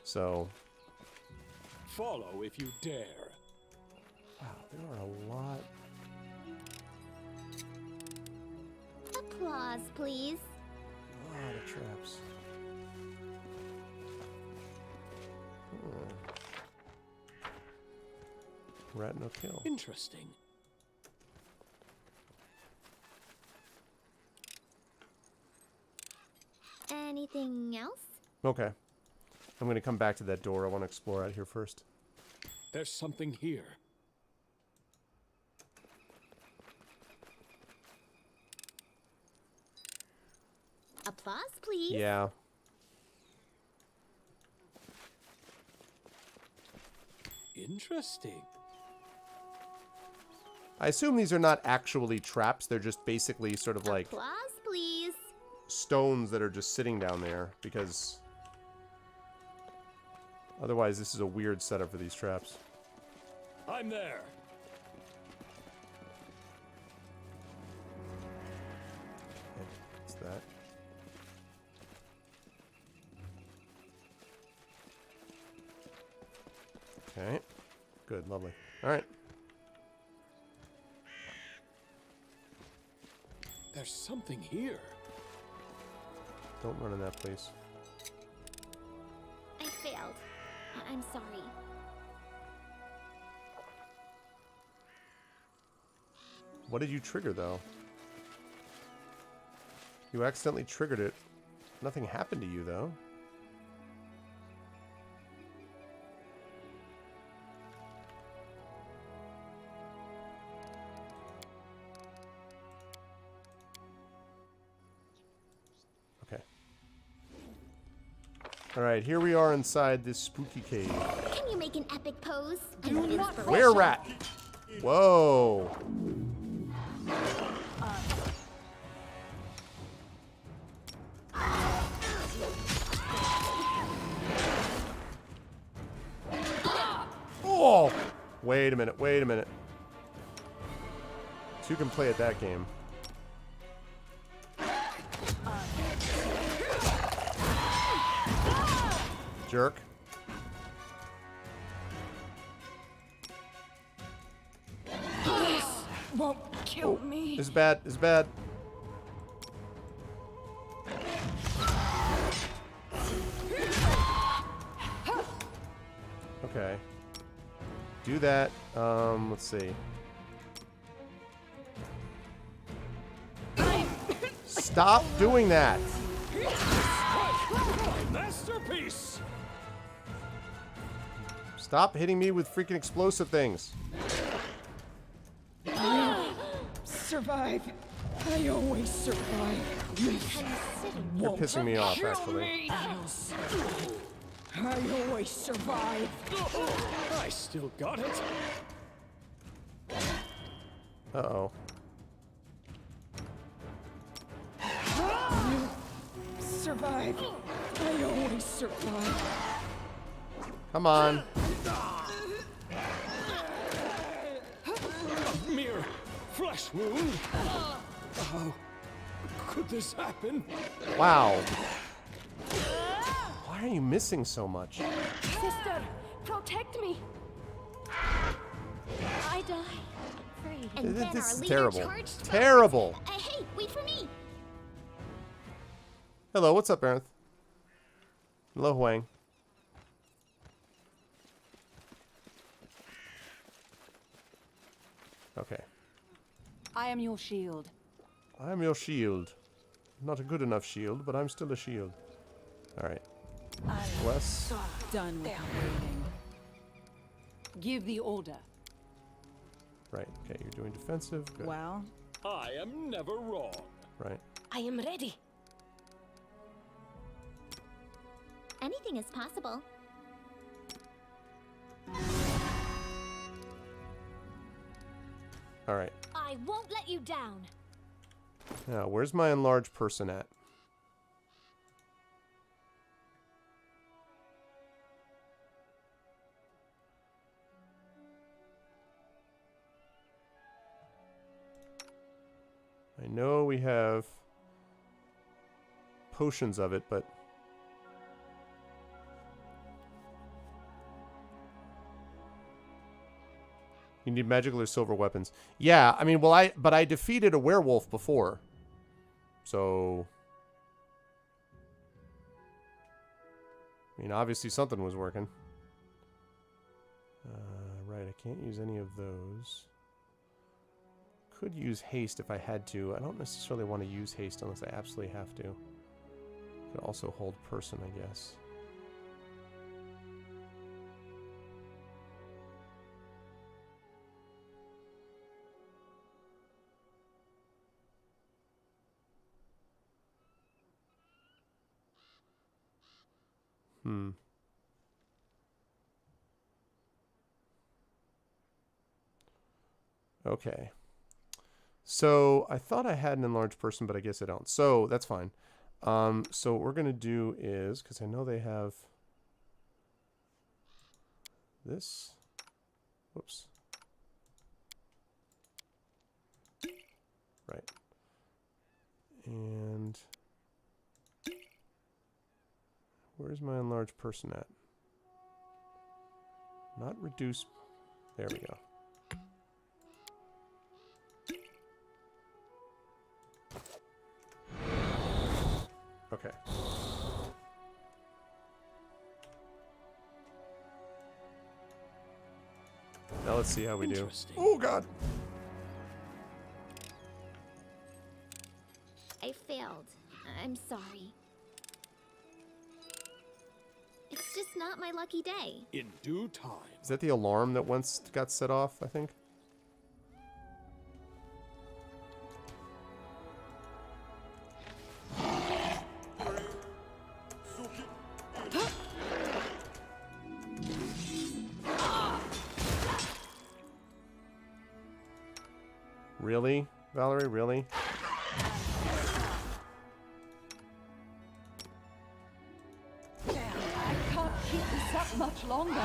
So, Follow if you dare. wow, there are a lot. Applause, please. A lot of traps. Rat no kill. Interesting. Anything else? Okay. I'm going to come back to that door. I want to explore out here first. There's something here. Applause, please. Yeah. Interesting. I assume these are not actually traps. They're just basically sort of like Applause, please. stones that are just sitting down there, because otherwise this is a weird setup for these traps. I'm there. Okay, what's that? Okay. Good, lovely. Alright. There's something here. Don't run in that, please. I failed. I'm sorry. What did you trigger, though? You accidentally triggered it. Nothing happened to you, though. Okay. Alright, here we are inside this spooky cave. Can you make an epic pose? Do not Where rat? Whoa. Wait a minute, wait a minute. Two can play at that game. Jerk. Won't kill me. This is bad, this is bad. Okay. Do that. Let's see. Stop doing that. Masterpiece! Stop hitting me with freaking explosive things. Survive. I always survive. You're pissing me off, actually. I always survive. I still got it. Uh-oh. Survive. I always survive. Come on. A mere flesh wound. Oh, could this happen? Wow. Why are you missing so much? Sister, protect me. I die. Free. And then This our is leader terrible. charged forward. Terrible. Hey, wait for me. Hello, what's up, Aerith? Hello, Huang. Okay. I am your shield. I'm your shield. Not a good enough shield, but I'm still a shield. Alright. Wes. Done with waiting. Give the order. Right. Okay, you're doing defensive. Good. Well, I am never wrong. Right. I am ready. Anything is possible. Alright. I won't let you down. Now, where's my enlarged person at? I know we have potions of it, but you need magical or silver weapons. Yeah, I mean, well, I defeated a werewolf before. So I mean, obviously something was working. Right, I can't use any of those. Could use haste if I had to. I don't necessarily want to use haste unless I absolutely have to. Could also hold person, I guess. Okay. So I thought I had an enlarged person, but I guess I don't. So that's fine. So what we're going to do is, because I know they have this. Whoops. Right. And where's my enlarged person at? Not reduce. There we go. Okay. Now let's see how we do. Interesting. Oh God! I failed. I'm sorry. It's just not my lucky day. In due time. Is that the alarm that once got set off, I think? Really? Valerie, really? I can't keep this up much longer.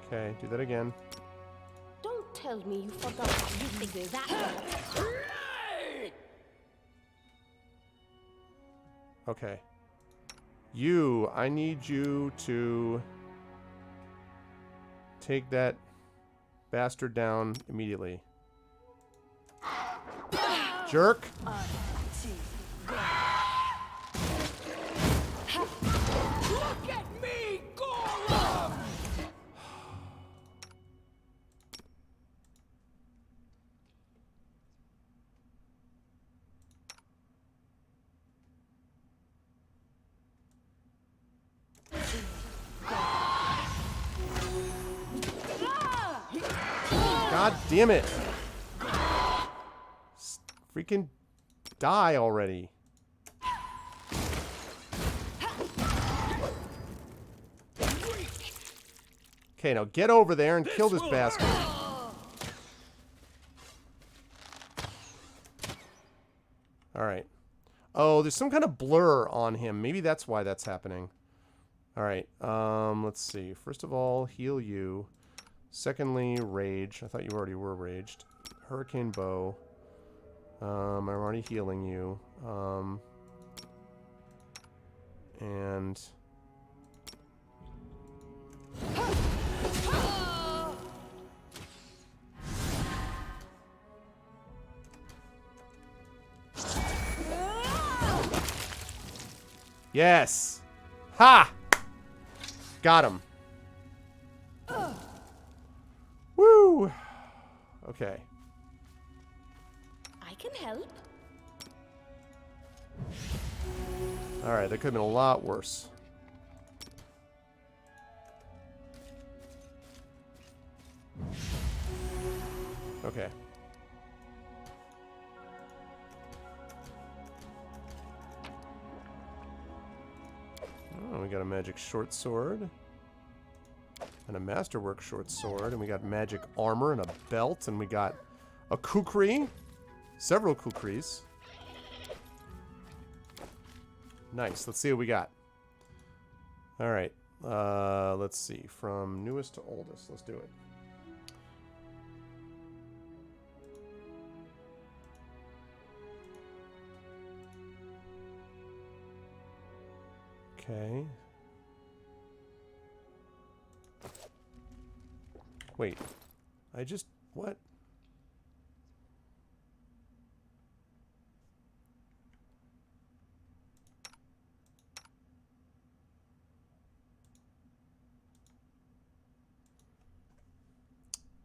Okay, do that again. Don't tell me you forgot how you think that works. Okay. I need you to take that bastard down immediately. Jerk! Look at me, Golem! God damn it! Freaking die already. Okay, now get over there and kill this bastard. Alright. Oh, there's some kind of blur on him. Maybe that's why that's happening. Alright, let's see. First of all, heal you. Secondly, rage. I thought you already were raged. Hurricane bow. I'm already healing you. And... Yes! Ha! Got him. Woo! Okay. I can help. Alright, that could have been a lot worse. Okay. Oh, we got a magic short sword. And a masterwork short sword. And we got magic armor and a belt. And we got a kukri. Several kukris. Nice. Let's see what we got. Alright. Let's see. From newest to oldest. Let's do it. Okay. Wait. I just... What?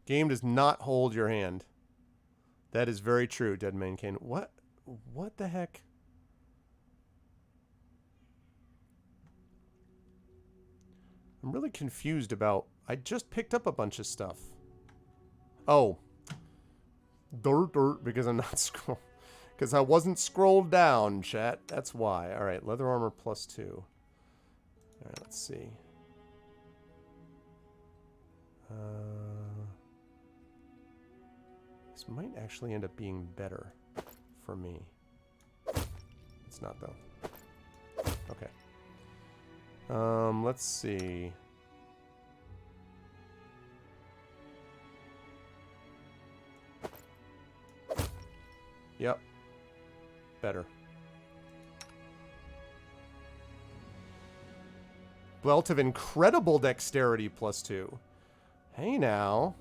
Game does not hold your hand. That is very true, Dead Man Kane. What? What the heck? I'm really confused about... I just picked up a bunch of stuff. Oh. Dirt, because I'm not scroll... Because I wasn't scrolled down, chat. That's why. Alright, leather armor +2. Alright, let's see. This might actually end up being better for me. It's not, though. Okay. Let's see. Yep. Better. Belt of incredible dexterity +2. Hey now.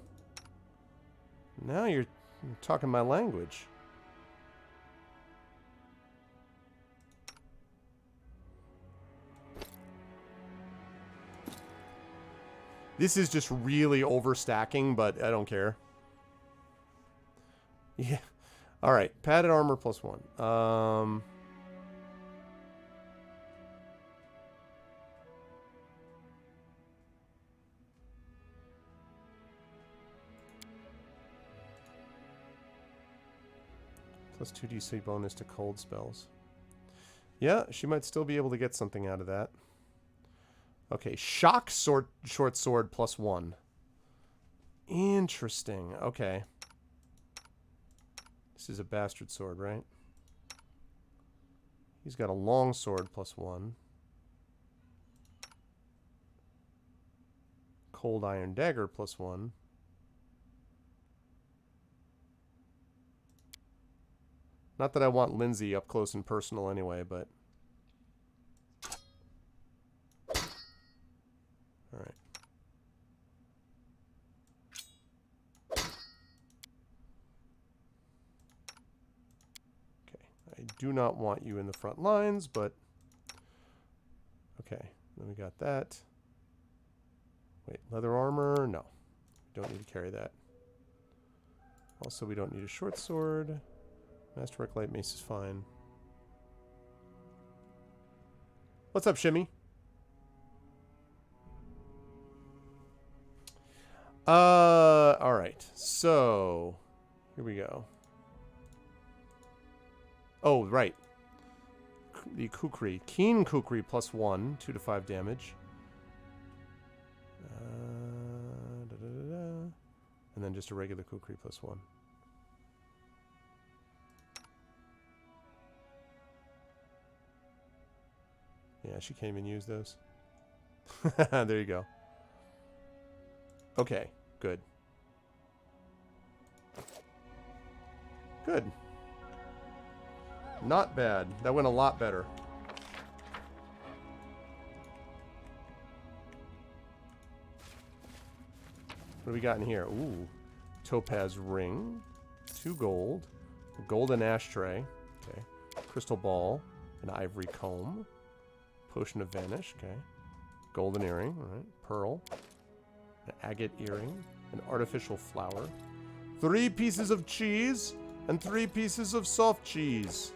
Now you're talking my language. This is just really overstacking, but I don't care. Yeah. Alright, padded armor +1. +2 DC bonus to cold spells. Yeah, she might still be able to get something out of that. Okay, shock short sword +1. Interesting. Okay. This is a bastard sword, right? He's got a long sword +1. Cold Iron Dagger +1. Not that I want Lindsay up close and personal anyway, but... Alright. Okay. I do not want you in the front lines, but... Okay. Then we got that. Wait, leather armor? No. We don't need to carry that. Also, we don't need a short sword. Masterwork Light Mace is fine. What's up, Shimmy? Alright. So, here we go. Oh, right. The Kukri. Keen Kukri +1, 2 to 5 damage. And then just a regular Kukri +1. Yeah, she can't even use those. There you go. Okay, good. Good. Not bad. That went a lot better. What do we got in here? Ooh. Topaz ring. 2 gold. A golden ashtray. Okay. Crystal ball. An ivory comb. Potion of Vanish, okay. Golden earring, alright. Pearl. An agate earring. An artificial flower. 3 pieces of cheese. And 3 pieces of soft cheese.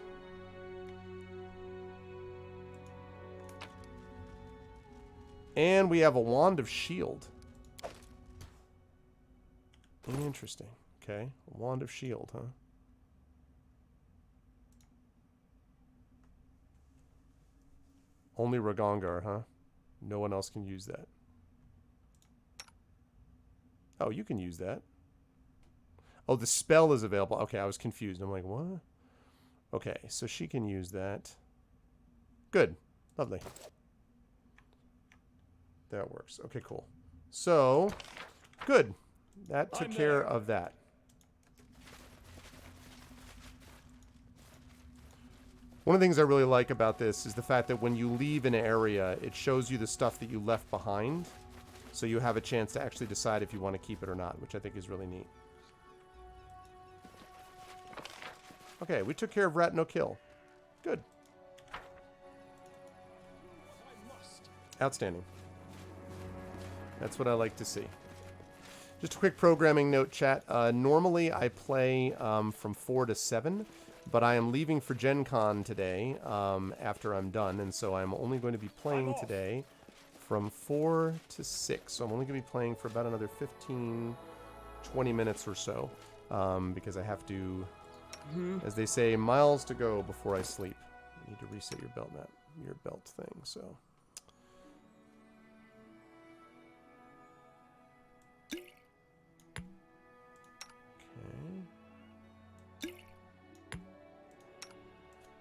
And we have a wand of shield. Interesting. Okay. A wand of shield, huh? Only Ragongar, huh? No one else can use that. Oh, you can use that. Oh, the spell is available. Okay, I was confused. I'm like, what? Okay, so she can use that. Good. Lovely. That works. Okay, cool. So, good. That took care of that. One of the things I really like about this is the fact that when you leave an area, it shows you the stuff that you left behind. So you have a chance to actually decide if you want to keep it or not, which I think is really neat. Okay, we took care of Rat No Kill. Good. Outstanding. That's what I like to see. Just a quick programming note, chat. Normally I play from 4 to 7. But I am leaving for Gen Con today after I'm done, and so I'm only going to be playing today from 4 to 6. So I'm only going to be playing for about another 15, 20 minutes or so, because I have to, as they say, miles to go before I sleep. You need to reset your belt thing, so...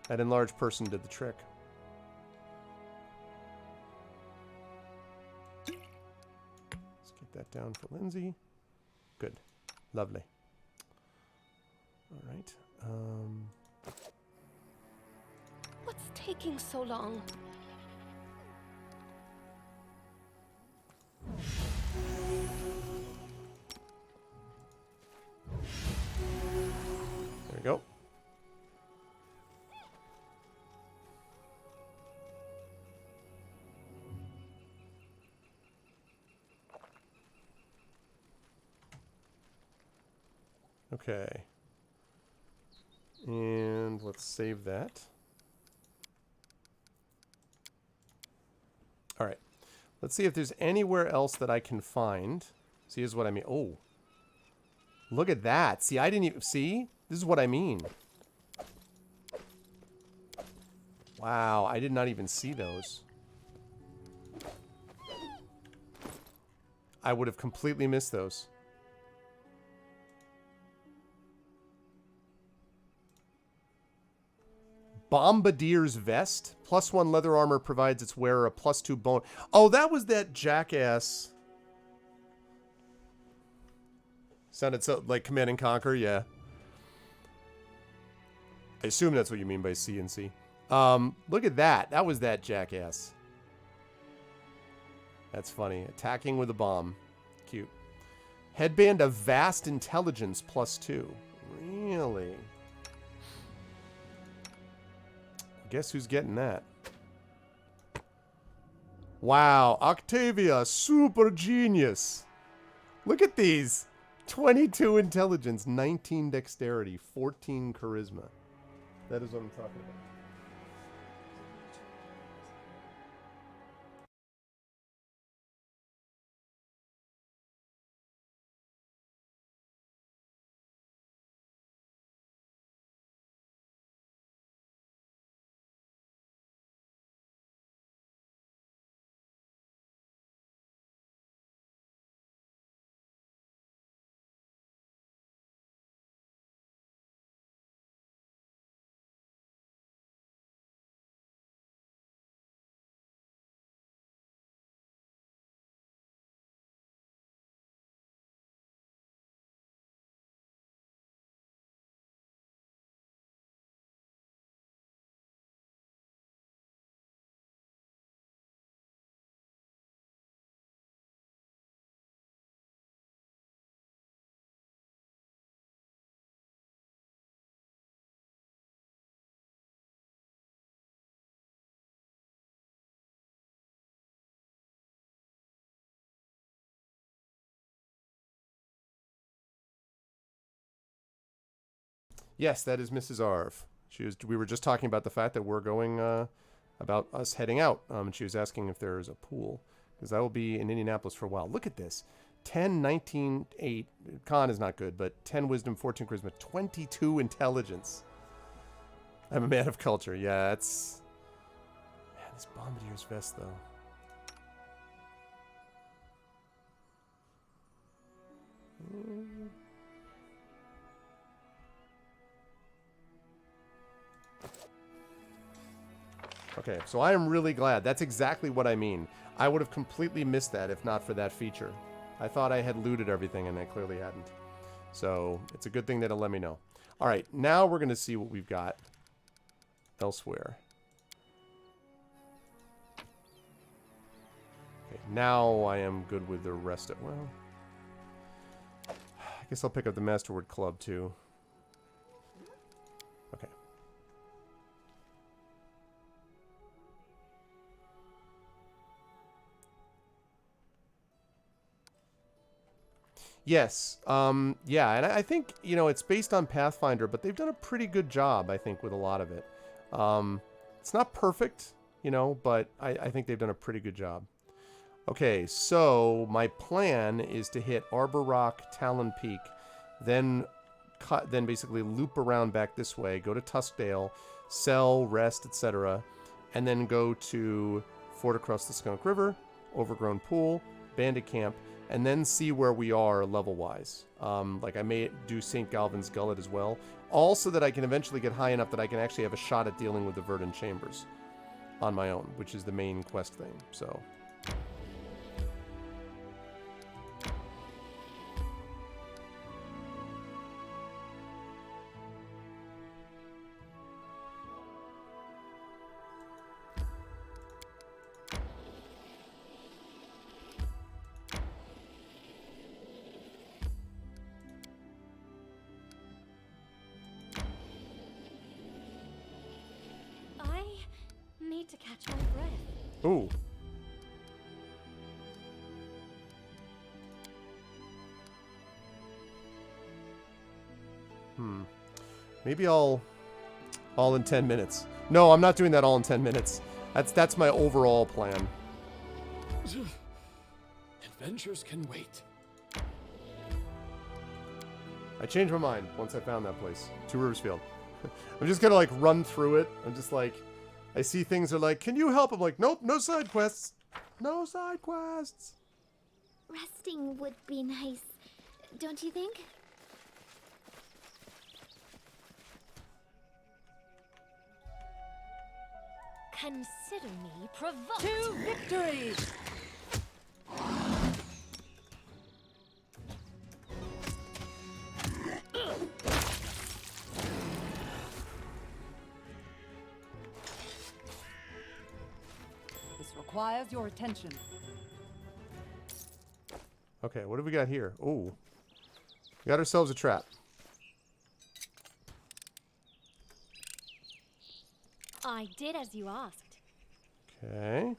That enlarged person did the trick. Let's get that down for Lindsay. Good. Lovely. All right. What's taking so long? There we go. Okay. And let's save that. All right. Let's see if there's anywhere else that I can find. See, here's what I mean. Oh. Look at that. See, I didn't even... See? This is what I mean. Wow, I did not even see those. I would have completely missed those. Bombardier's Vest. +1 leather armor provides its wearer a +2 bone. Oh, that was that jackass. Sounded so like Command and Conquer, yeah. I assume that's what you mean by CNC. Look at that. That was that jackass. That's funny. Attacking with a bomb. Cute. Headband of Vast Intelligence +2. Really? Guess who's getting that? Wow. Octavia, super genius. Look at these. 22 intelligence, 19 dexterity, 14 charisma. That is what I'm talking about. Yes, that is Mrs. Arv. We were just talking about the fact that we're going, about us heading out. And she was asking if there's a pool. Because I will be in Indianapolis for a while. Look at this. 10, 19, 8. Con is not good, but 10 wisdom, 14 charisma, 22 intelligence. I'm a man of culture. Yeah, that's... Man, this Bombardier's vest, though. Okay, so I am really glad. That's exactly what I mean. I would have completely missed that if not for that feature. I thought I had looted everything, and I clearly hadn't. So, it's a good thing that it'll let me know. Alright, now we're going to see what we've got elsewhere. Okay, now I am good with the rest of... Well... I guess I'll pick up the Masterword Club, too. Okay. Yes. Yeah, and I think, you know, it's based on Pathfinder, but they've done a pretty good job, I think, with a lot of it. It's not perfect, you know, but I think they've done a pretty good job. Okay, so my plan is to hit Arbor Rock, Talon Peak, then basically loop around back this way, go to Tuskdale, sell, rest, etc., and then go to Fort Across the Skunk River, Overgrown Pool, Bandit Camp, and then see where we are level-wise. Like I may do St. Galvin's Gullet as well, all so that I can eventually get high enough that I can actually have a shot at dealing with the Verdant Chambers on my own, which is the main quest thing, so... To catch my breath. Ooh. Maybe all in 10 minutes. No, I'm not doing that all in 10 minutes. That's my overall plan. Adventures can wait. I changed my mind once I found that place. 2 Riversfield. I'm just gonna like run through it. I'm just like, I see things are like, can you help? I'm like, nope, no side quests. No side quests. Resting would be nice, don't you think? Consider me provoked. To victory! requires your attention. Okay, what do we got here? Oh, we got ourselves a trap. I did as you asked. Okay.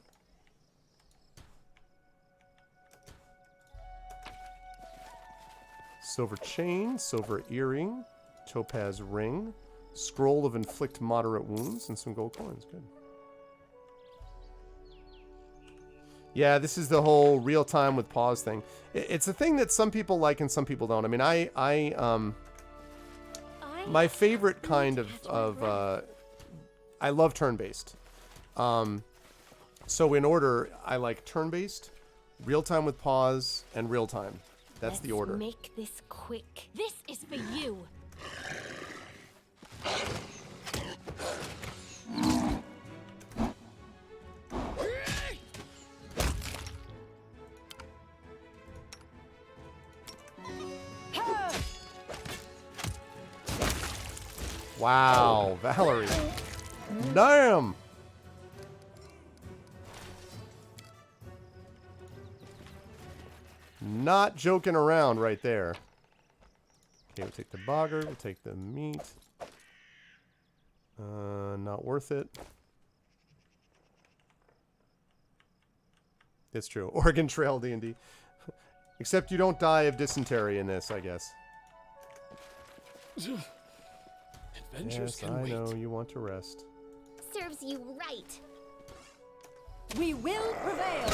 Silver chain, silver earring, topaz ring, scroll of inflict moderate wounds, and some gold coins. Good. Yeah, this is the whole real time with pause thing. It's a thing that some people like and some people don't. I mean, my favorite kind of I love turn-based. So in order, I like turn-based, real time with pause, and real time. That's the order. Make this quick. This is for you. Wow, Valerie. Damn! Not joking around right there. Okay, we'll take the boggart, we'll take the meat. Not worth it. It's true. Oregon Trail D&D. Except you don't die of dysentery in this, I guess. Adventures Yes, can I wait. know you want to rest. Serves you right. We will prevail.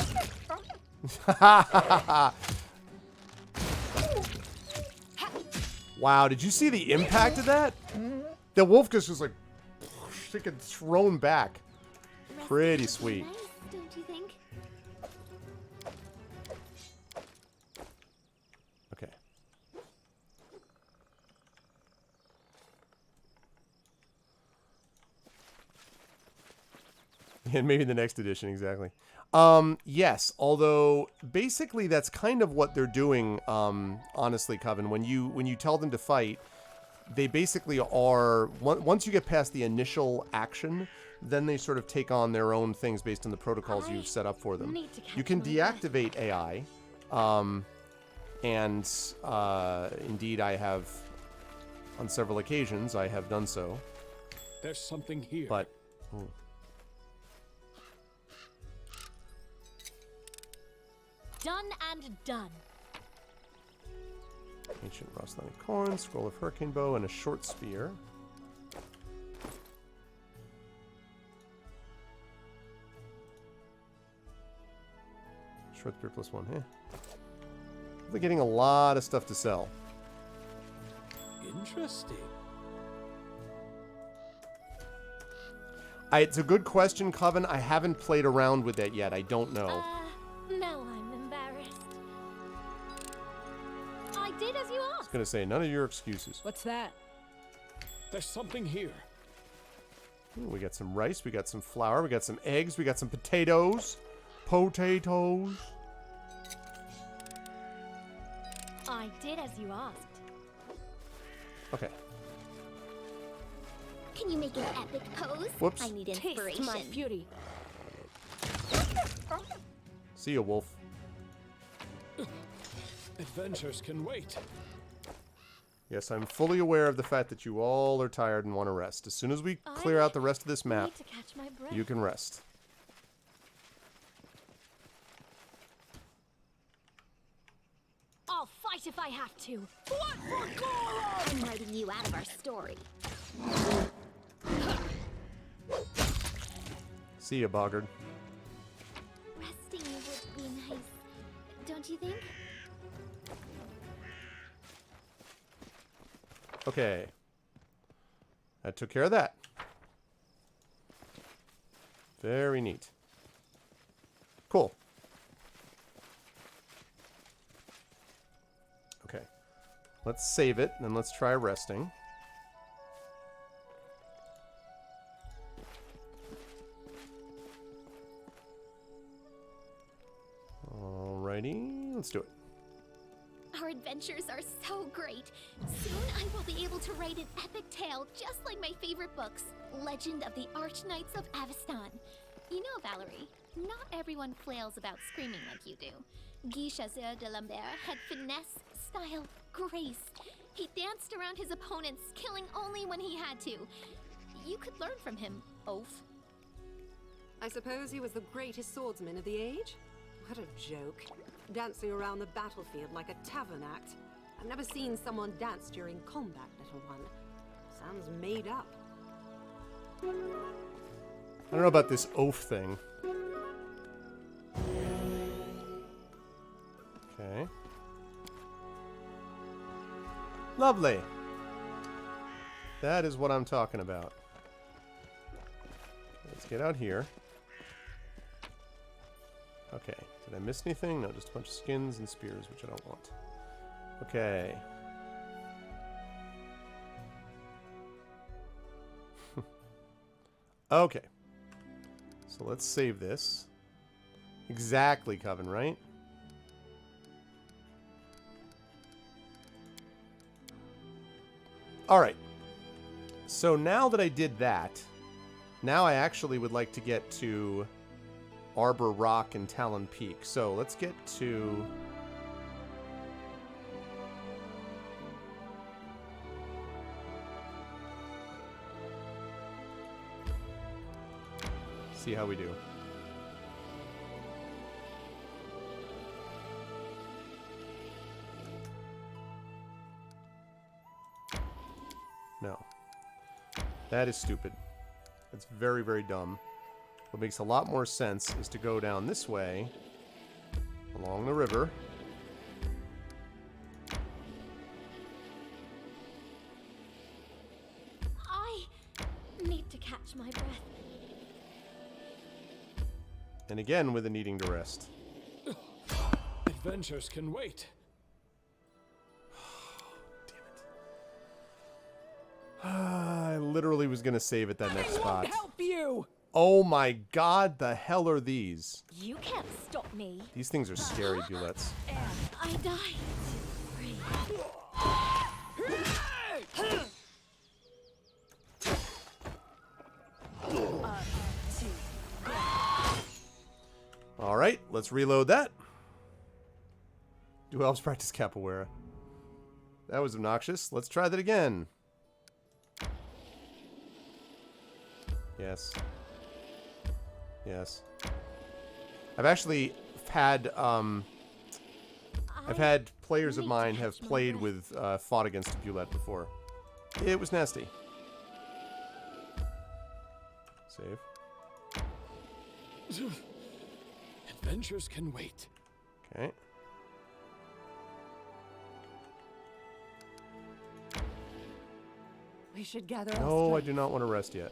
Wow, did you see the impact of that? The wolf just was like freaking thrown back. Pretty sweet. Nice, don't you think? Okay. And maybe the next edition, exactly. Yes, although basically that's kind of what they're doing, honestly, Coven. When you tell them to fight, they basically are, once you get past the initial action, then they sort of take on their own things based on the protocols you've set up for them. You can deactivate AI, and indeed I have, on several occasions, I have done so. There's something here. But, ooh. Done and done. Ancient rustling corn, scroll of hurricane bow, and a short spear. Short spear +1, hey. They're getting a lot of stuff to sell. Interesting. It's a good question, Coven. I haven't played around with that yet. I don't know. Now I'm embarrassed. I did as you I was asked. gonna say, none of your excuses. What's that? There's something here. Ooh, we got some rice, we got some flour, we got some eggs, we got some potatoes. Potatoes. I did as you asked. Okay. Can you make an epic pose? Whoops. I need Taste inspiration. my fury. See ya, wolf. Adventures can wait. Yes, I'm fully aware of the fact that you all are tired and want to rest. As soon as we clear out the rest of this I map, need to catch my breath. you can rest. I'll fight if I have to. I'm writing you out of our story. See ya, boggart. Resting would be nice, don't you think? Okay. That took care of that. Very neat. Cool. Okay. Let's save it, and let's try resting. Alrighty, let's do it. Our adventures are so great. Soon I will be able to write an epic tale just like my favorite books, Legend of the Arch Knights of Avestan. You know, Valerie, Not everyone flails about screaming like you do. Guy Chasseur de Lambert had finesse, style, grace. He danced around his opponents, killing only when he had to. You could learn from him, oaf. I suppose he was the greatest swordsman of the age? What a joke. Dancing around the battlefield like a tavern act. I've never seen someone dance during combat, little one. Sounds made up. I don't know about this oaf thing. Okay. Lovely. That is what I'm talking about. Let's get out here. Okay. Did I miss anything? No, just a bunch of skins and spears, which I don't want. Okay. Okay. So let's save this. Exactly, Coven, right? Alright. So now that I did that, now I actually would like to get to Arbor Rock and Talon Peak. So let's get to... see how we do. No. That is stupid. That's very, very dumb. What makes a lot more sense is to go down this way, along the river. I need to catch my breath. And again with a needing to rest. Adventures can wait. I literally was going to save at that next spot. Help you! Oh my god, the hell are these? You can't stop me. These things are scary, Bullets. I died. Alright, let's reload that. Do elves practice capoeira? That was obnoxious. Let's try that again. Yes. Yes. I've actually had, I've had players of mine have played with, fought against a Bulette before. It was nasty. Save. Adventures can wait. Okay. We should gather. No, I do not want to rest yet.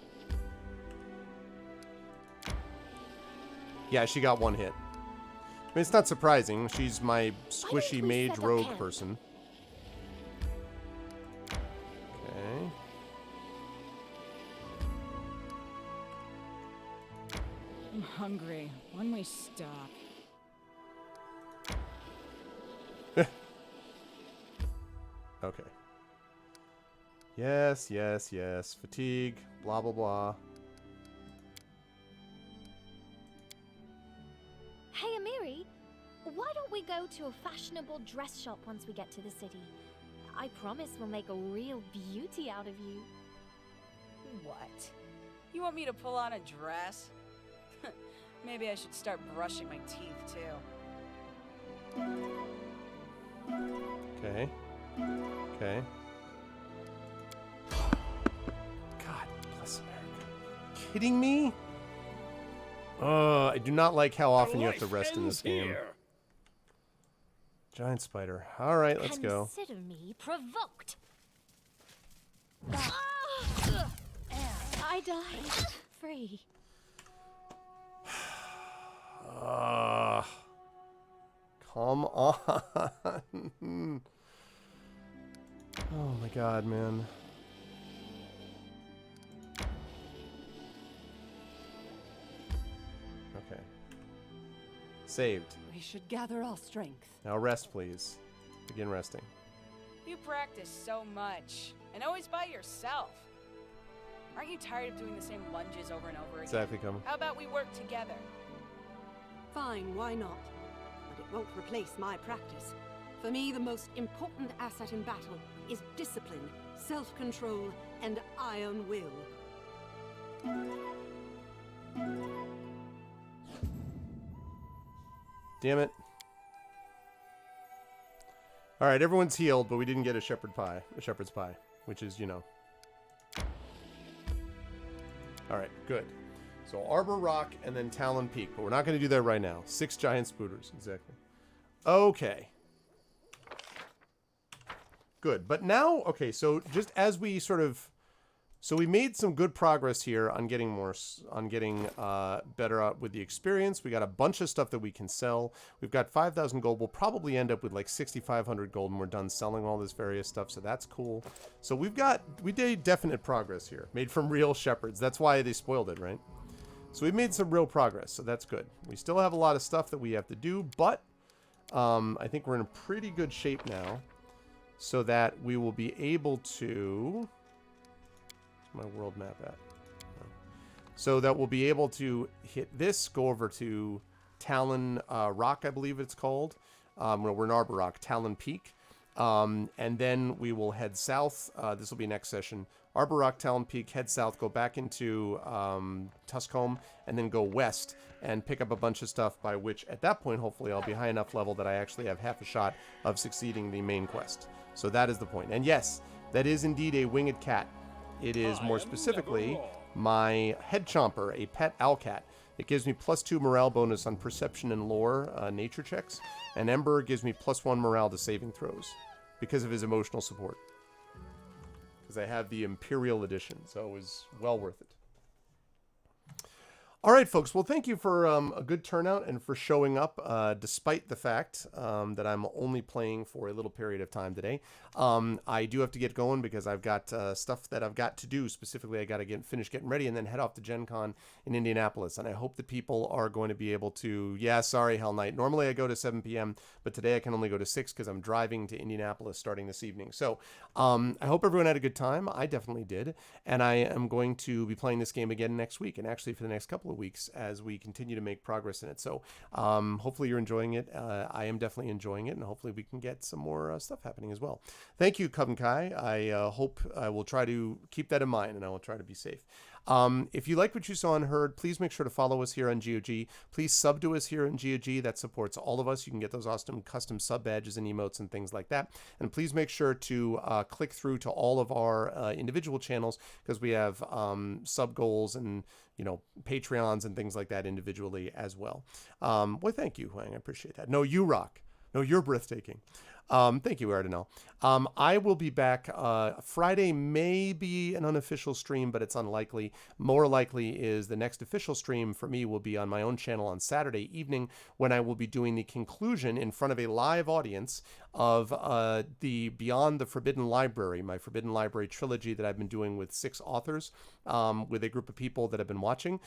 Yeah, she got one hit. I mean, it's not surprising. She's my squishy mage rogue person. Okay. I'm hungry. When we stop. Okay. Yes, yes, yes. Fatigue. Blah, blah, blah. Hey, Amiri, why don't we go to a fashionable dress shop once we get to the city? I promise we'll make a real beauty out of you. What? You want me to pull on a dress? Maybe I should start brushing my teeth, too. Okay. Okay. God bless America. Kidding me? I do not like how often you have to rest in this game. Giant spider. Alright, let's go. Consider me provoked. I died. Free. Come on. Oh my god, man. Okay. Saved. We should gather our strength. Now rest, please. Begin resting. You practice so much, and always by yourself. Aren't you tired of doing the same lunges over and over again? Exactly, come. How about we work together? Fine, why not? But it won't replace my practice. For me, the most important asset in battle is discipline, self-control, and iron will. Damn it. All right, everyone's healed, but we didn't get a shepherd's pie, which is, you know. All right, good. So Arbor Rock and then Talon Peak, but we're not going to do that right now. 6 giant spooters, exactly. Okay. Good, but now, okay, so just as we sort of, so we made some good progress here on getting better with the experience. We got a bunch of stuff that we can sell. We've got 5,000 gold. We'll probably end up with like 6,500 gold when we're done selling all this various stuff, so that's cool. So we did definite progress here, made from real shepherds. That's why they spoiled it, right? So we've made some real progress, so that's good. We still have a lot of stuff that we have to do, but I think we're in a pretty good shape now so that we will be able to... my world map at? So that we'll be able to hit this, go over to Talon Rock, I believe it's called. We're in Arbor Rock, Talon Peak. And then we will head south. This will be next session. Arbor Rock, Talon Peak, head south, go back into Tuscombe, and then go west and pick up a bunch of stuff, by which at that point, hopefully, I'll be high enough level that I actually have half a shot of succeeding the main quest. So that is the point. And yes, that is indeed a winged cat. It is more specifically my head chomper, a pet owlcat. It gives me +2 morale bonus on perception and lore nature checks, and Ember gives me +1 morale to saving throws because of his emotional support. Because I have the Imperial Edition, so it was well worth it. All right, folks. Well, thank you for a good turnout and for showing up, despite the fact that I'm only playing for a little period of time today. I do have to get going because I've got stuff that I've got to do. Specifically, I got to finish getting ready and then head off to Gen Con in Indianapolis. And I hope that people are going to be able to... Yeah, sorry, Hell Knight. Normally I go to 7 p.m., but today I can only go to 6 because I'm driving to Indianapolis starting this evening. So I hope everyone had a good time. I definitely did. And I am going to be playing this game again next week, and actually for the next couple of weeks as we continue to make progress in it. So hopefully you're enjoying it. I am definitely enjoying it, and hopefully we can get some more stuff happening as well. Thank you, Coven Kai. I hope I will try to keep that in mind, and I will try to be safe. If you like what you saw and heard, please make sure to follow us here on GOG. Please sub to us here on GOG. That supports all of us. You can get those awesome custom sub badges and emotes and things like that. And please make sure to click through to all of our individual channels, because we have sub goals and, you know, Patreons and things like that individually as well. Well, thank you, Huang. I appreciate that. No, you rock. No, you're breathtaking. Thank you, Ardenel. I will be back. Friday may be an unofficial stream, but it's unlikely. More likely is the next official stream for me will be on my own channel on Saturday evening, when I will be doing the conclusion in front of a live audience of the Beyond the Forbidden Library, my Forbidden Library trilogy that I've been doing with 6 authors, with a group of people that have been watching.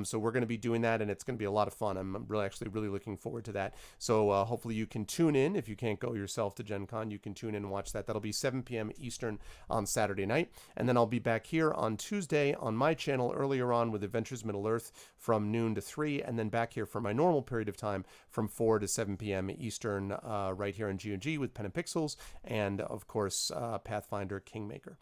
So we're going to be doing that, and it's going to be a lot of fun. I'm really looking forward to that. So hopefully you can tune in. If you can't go yourself to Gen Con, you can tune in and watch that. That'll be 7 p.m. Eastern on Saturday night. And then I'll be back here on Tuesday on my channel earlier on with Adventures Middle-earth from noon to 3, and then back here for my normal period of time from 4 to 7 p.m. Eastern right here on GOG with Pen and Pixels, and of course Pathfinder Kingmaker.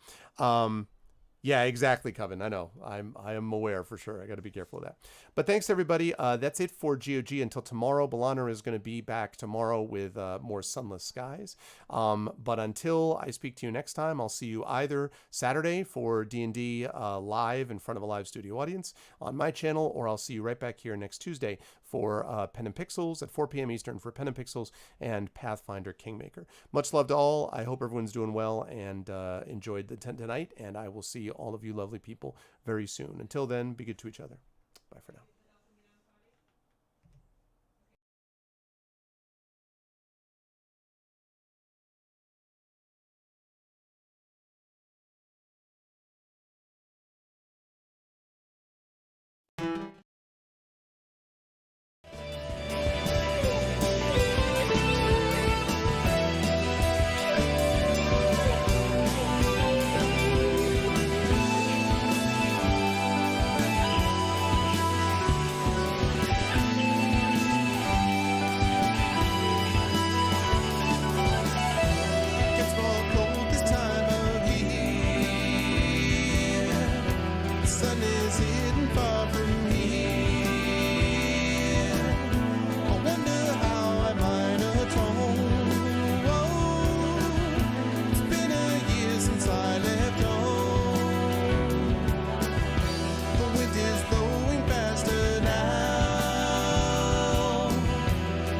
Yeah, exactly, Coven. I know. I am aware for sure. I got to be careful of that. But thanks, everybody. That's it for GOG until tomorrow. Balana is going to be back tomorrow with more sunless skies. But until I speak to you next time, I'll see you either Saturday for D&D live in front of a live studio audience on my channel, or I'll see you right back here next Tuesday for Pen and Pixels at 4 p.m. Eastern for Pen and Pixels and Pathfinder Kingmaker. Much love to all. I hope everyone's doing well and enjoyed the tonight, and I will see all of you lovely people very soon. Until then, be good to each other. Bye for now.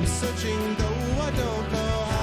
searching, though I don't know how.